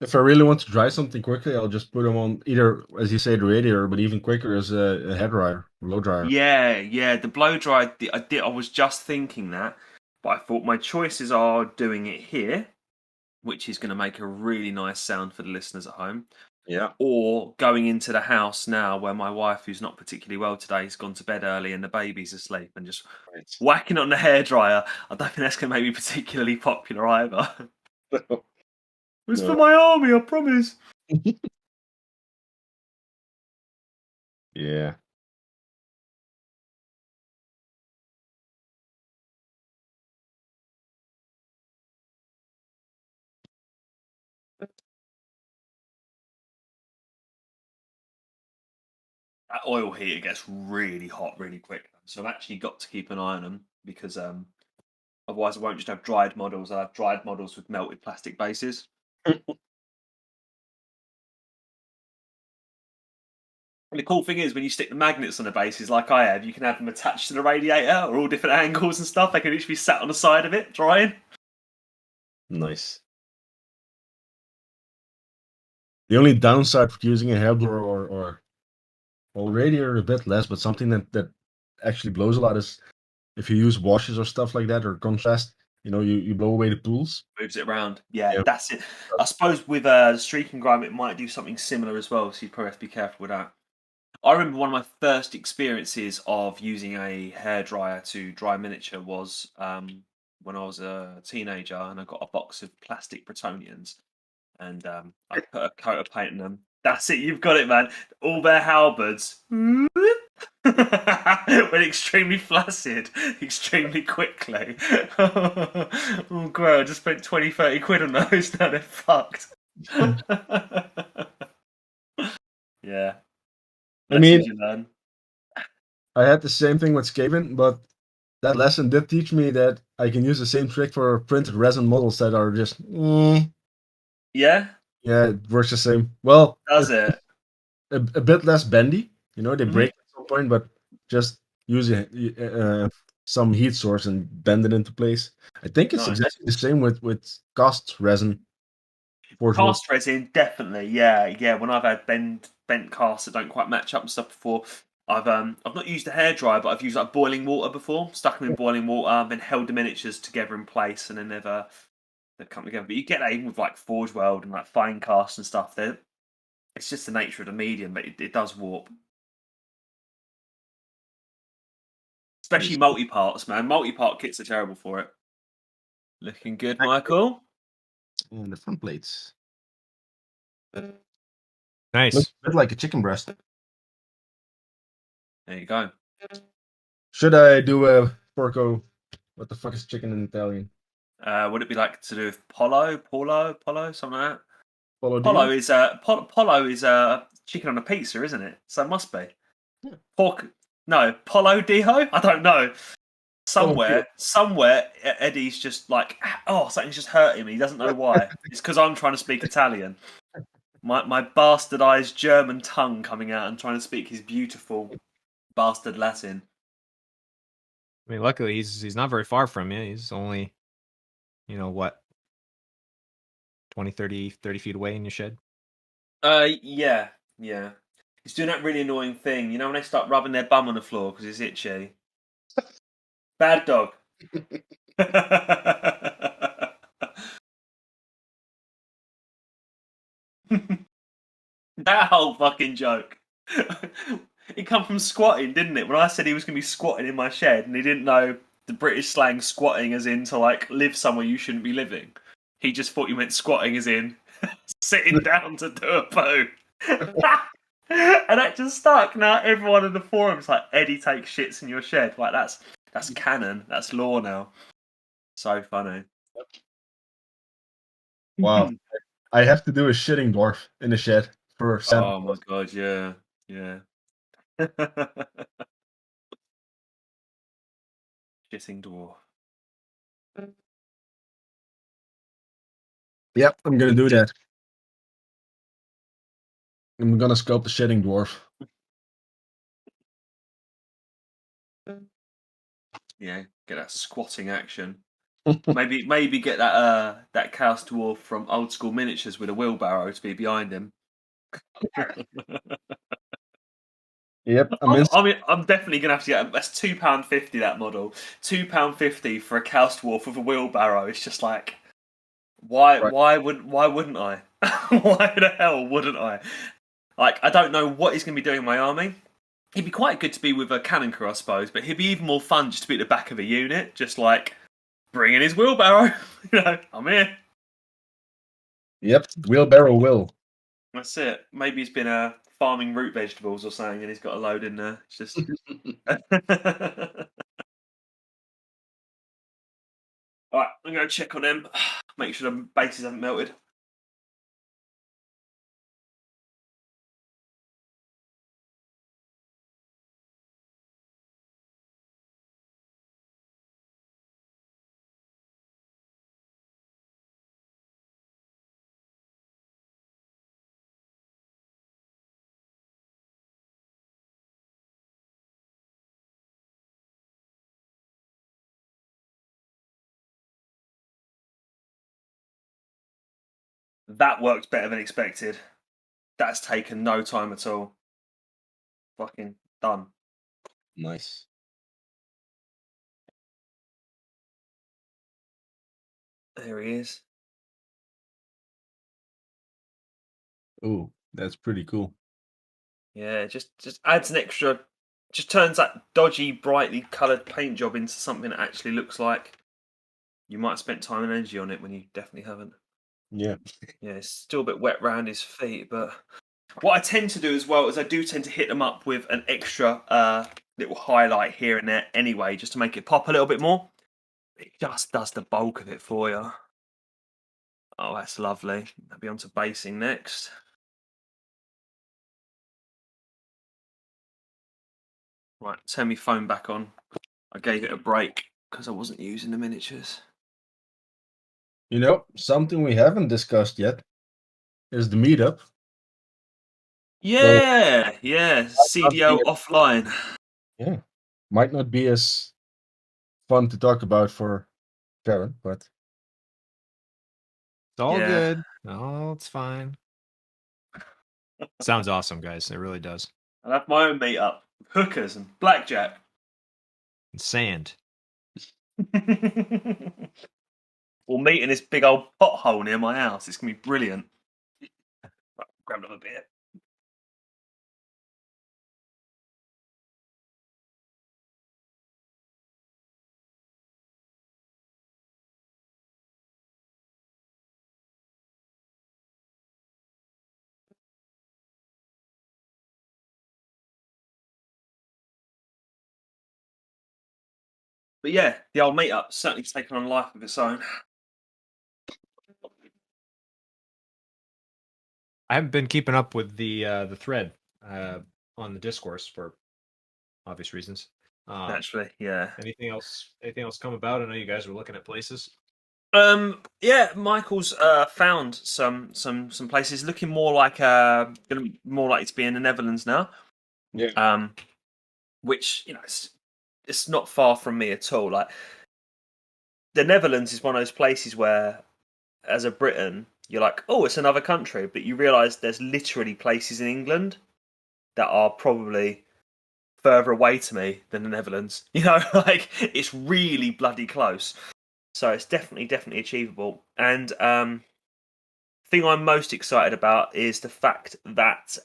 If I really want to dry something quickly, I'll just put them on either, as you say, the radiator, but even quicker as a head dryer, blow dryer. Yeah. The blow dry. I was just thinking that, but I thought my choices are doing it here, which is going to make a really nice sound for the listeners at home. Yeah. Or going into the house now where my wife, who's not particularly well today, has gone to bed early and the baby's asleep, and just whacking on the hairdryer. I don't think that's going to make me particularly popular either. It's for my army, I promise. Yeah. That oil heater gets really hot really quick, so I've actually got to keep an eye on them because otherwise I won't just have dried models. I'll have dried models with melted plastic bases. And the cool thing is, when you stick the magnets on the bases like I have, you can have them attached to the radiator or all different angles and stuff. They can literally be sat on the side of it, drying. Nice. The only downside for using a hairdryer or radiator a bit less, but something that actually blows a lot is if you use washes or stuff like that or contrast, you blow away the pools. Moves it around. Yeah, Yeah. that's it. I suppose with streak and grime, it might do something similar as well, so you probably have to be careful with that. I remember one of my first experiences of using a hairdryer to dry miniature was when I was a teenager and I got a box of plastic Bretonians and I put a coat of paint on them. That's it, you've got it, man. All their halberds went extremely flaccid, extremely quickly. Oh, great, I just spent 20-30 quid on those, now they're fucked. Yeah. I mean, You learn. I had the same thing with Skaven, but that lesson did teach me that I can use the same trick for printed resin models that are just, Yeah? yeah, it works the same. Well, Does it? a bit less bendy. They Mhm. break at some point, but just use some heat source and bend it into place. I think it's Nice. exactly the same with cast resin. Cast resin, definitely. Yeah. When I've had bent casts that don't quite match up and stuff before, I've not used a hairdryer, but I've used like boiling water before. Stuck them in boiling water, then held the miniatures together in place, and then they've come together. But you get that even with like Forge World and like fine cast and stuff. It's just the nature of the medium, but it does warp. Especially multi-parts, man. Multi-part kits are terrible for it. Looking good, Michael. And the front plates. Nice. Looks a bit like a chicken breast. There you go. Should I do a porco? What the fuck is chicken in Italian? Would it be like to do with polo, something like that? Polo Polo Dio? is chicken on a pizza, isn't it? So it must be. Yeah. Pork. No, Polo Dio. I don't know. Polo Dio. Somewhere, Eddie's just like, oh, something's just hurting me. He doesn't know why. It's because I'm trying to speak Italian. My bastardized German tongue coming out and trying to speak his beautiful bastard Latin. I mean, luckily he's not very far from you. He's only, what, 20, 30 feet away in your shed? Yeah. He's doing that really annoying thing. You know when they start rubbing their bum on the floor because it's itchy? Bad dog. That whole fucking joke. It come from squatting, didn't it? When I said he was going to be squatting in my shed and he didn't know the British slang squatting as in to like live somewhere you shouldn't be living. He just thought you meant squatting as in sitting down to do a poo. And that just stuck. Now everyone in the forum's like, Eddie takes shits in your shed. Like that's canon. That's law now. So funny. Wow. I have to do a shitting dwarf in the shed for Santa. Oh my god, yeah. Shitting dwarf. Yep, I'm gonna do that. I'm gonna sculpt the shitting dwarf. Yeah, get that squatting action. Maybe get that Chaos Dwarf from Old School Miniatures with a wheelbarrow to be behind him. Yep, I'm definitely gonna have to get that's £2.50 that model. £2.50 for a Chaos Dwarf with a wheelbarrow. It's just like why wouldn't I? Why the hell wouldn't I? Like I don't know what he's gonna be doing in my army. He'd be quite good to be with a cannon crew, I suppose, but he'd be even more fun just to be at the back of a unit, just like bringing his wheelbarrow. I'm here. Yep, wheelbarrow will. That's it. Maybe he's been farming root vegetables or something, and he's got a load in there. It's just. All right, I'm going to check on them. Make sure the bases haven't melted. That worked better than expected. That's taken no time at all. Fucking done. Nice. There he is. Ooh, that's pretty cool. Yeah, just adds an extra. Just turns that dodgy, brightly coloured paint job into something that actually looks like you might have spent time and energy on it when you definitely haven't. Yeah. Yeah, it's still a bit wet round his feet, but what I tend to do as well is I do tend to hit them up with an extra little highlight here and there anyway, just to make it pop a little bit more. It just does the bulk of it for you. Oh, that's lovely. I'll be on to basing next. Right, turn my phone back on. I gave it a break because I wasn't using the miniatures. Something we haven't discussed yet is the meetup. Yeah, CDO be offline. Yeah. Might not be as fun to talk about for Karen, but It's all Yeah. good. No, it's fine. Sounds awesome, guys. It really does. I'll have my own meetup. Hookers and blackjack. And sand. We'll meet in this big old pothole near my house. It's going to be brilliant. Right, grab another beer. But yeah, the old meetup's certainly taken on a life of its own. I haven't been keeping up with the thread on the discourse for obvious reasons. Naturally, yeah. Anything else? Anything else come about? I know you guys were looking at places. Yeah, Michael's found some places looking more like gonna be more likely to be in the Netherlands now. Yeah. Which it's not far from me at all. Like the Netherlands is one of those places where, as a Briton, you're like, oh, it's another country, but you realise there's literally places in England that are probably further away to me than the Netherlands. Like it's really bloody close. So it's definitely achievable. And thing I'm most excited about is the fact that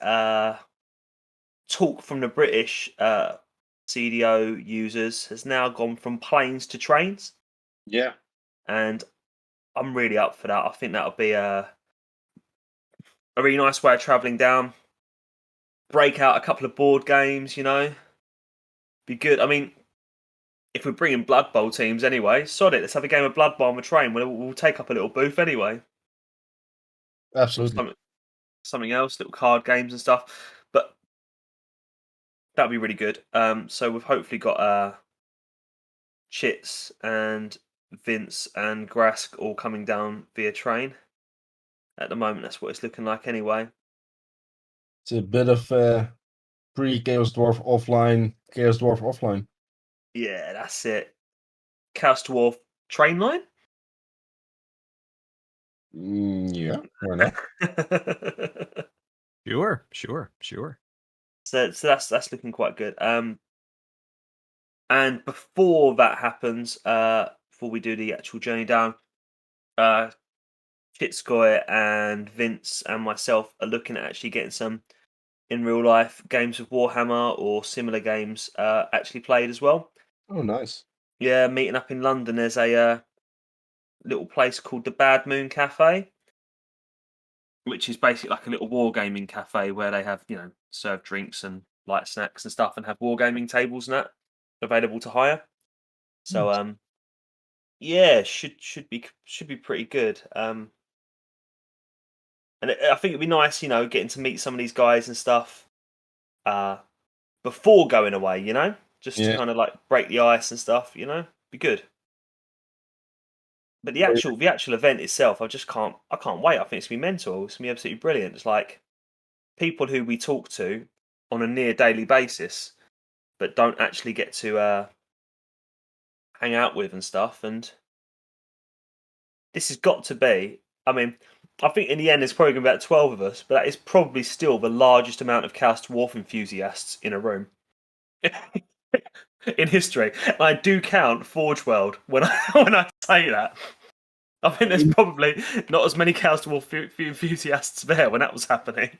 talk from the British CDO users has now gone from planes to trains. Yeah. And I'm really up for that. I think that'll be a really nice way of travelling down. Break out a couple of board games, Be good. I mean, if we're bringing Blood Bowl teams anyway, sod it. Let's have a game of Blood Bowl on the train. We'll take up a little booth anyway. Absolutely. Something else, little card games and stuff. But that'd be really good. So we've hopefully got Chits and Vince and Grask all coming down via train. At the moment, that's what it's looking like anyway. It's a bit of pre-Chaos Dwarf offline, Chaos Dwarf offline. Yeah, that's it. Chaos Dwarf train line? Yeah, why not? Sure. So that's looking quite good. And before that happens, before we do the actual journey down, Chitzkoi and Vince and myself are looking at actually getting some in real life games of Warhammer or similar games actually played as well. Oh, nice. Yeah, meeting up in London. There's a little place called the Bad Moon Cafe, which is basically like a little wargaming cafe where they have, serve drinks and light snacks and stuff and have wargaming tables and that available to hire. So yeah, should be pretty good. And I think it'd be nice, getting to meet some of these guys and stuff before going away, just to Yeah. kind of like break the ice and stuff, be good. But the actual event itself, I can't wait. I think it's gonna be mental. It's gonna be absolutely brilliant. It's like people who we talk to on a near daily basis, but don't actually get to hang out with and stuff. And this has got to be. I mean, I think in the end there's probably going to be about 12 of us, but that is probably still the largest amount of Chaos Dwarf enthusiasts in a room in history. And I do count Forge World when I say that. I think there's probably not as many Chaos Dwarf enthusiasts there when that was happening.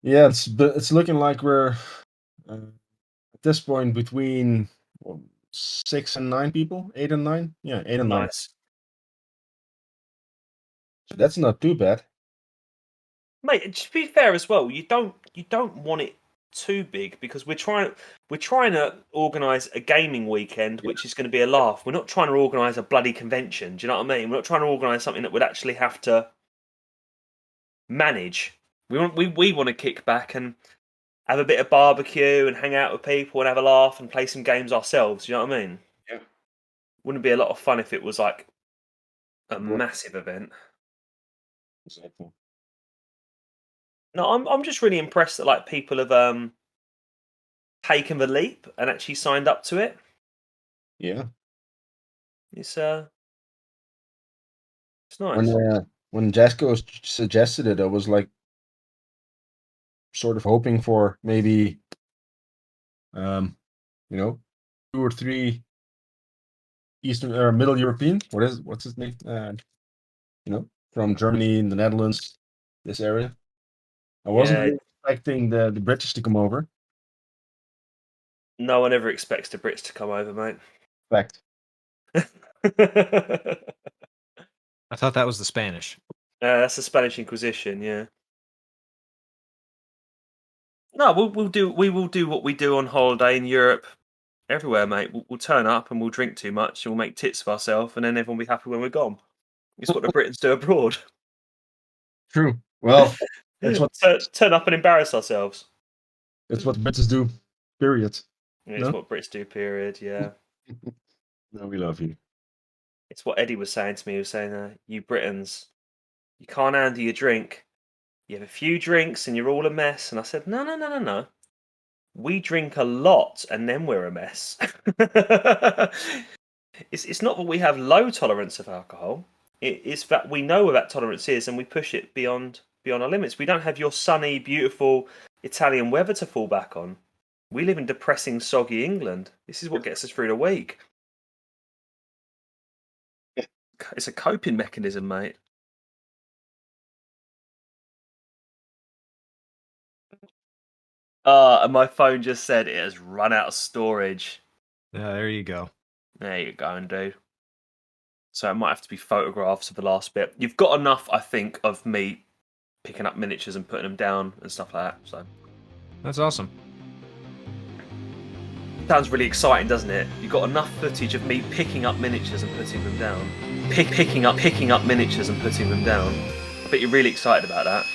Yeah, it's looking like we're at this point between 6 and 9 people, 8 and 9. Yeah, 8 and 9. Nice. So that's not too bad. Mate, to be fair as well, you don't want it too big because we're trying to organise a gaming weekend which is going to be a laugh. We're not trying to organise a bloody convention. Do you know what I mean? We're not trying to organise something that would actually have to manage. We want to kick back and have a bit of barbecue and hang out with people and have a laugh and play some games ourselves. Do you know what I mean? Yeah. Wouldn't it be a lot of fun if it was like a massive event? Exactly. No, I'm just really impressed that like people have taken the leap and actually signed up to it. Yeah. It's nice. When Jasco suggested it, I was like sort of hoping for maybe 2 or 3 Eastern or Middle European. What's his name? From Germany and the Netherlands, this area. I wasn't really expecting the British to come over. No one ever expects the Brits to come over, mate. Fact. I thought that was the Spanish. That's the Spanish Inquisition, yeah. No, we will do what we do on holiday in Europe, everywhere, mate. We'll turn up and we'll drink too much and we'll make tits of ourselves, and then everyone will be happy when we're gone. It's what the Britons do abroad. True. Well, that's what turn up and embarrass ourselves. that's what Brits do. Period. It's what Brits do. Period. Yeah. No, we love you. It's what Eddie was saying to me. He was saying, "You Britons, you can't handle your drink. You have a few drinks and you're all a mess." And I said, "No. We drink a lot and then we're a mess." It's not that we have low tolerance of alcohol. It's that we know what that tolerance is and we push it beyond our limits. We don't have your sunny, beautiful Italian weather to fall back on. We live in depressing, soggy England. This is what gets us through the week. It's a coping mechanism, mate. And my phone just said it has run out of storage. Yeah, there you go. There you go, dude. So it might have to be photographs of the last bit. You've got enough, I think, of me picking up miniatures and putting them down and stuff like that. So that's awesome. Sounds really exciting, doesn't it? You've got enough footage of me picking up miniatures and putting them down. Picking up miniatures and putting them down. I bet you're really excited about that.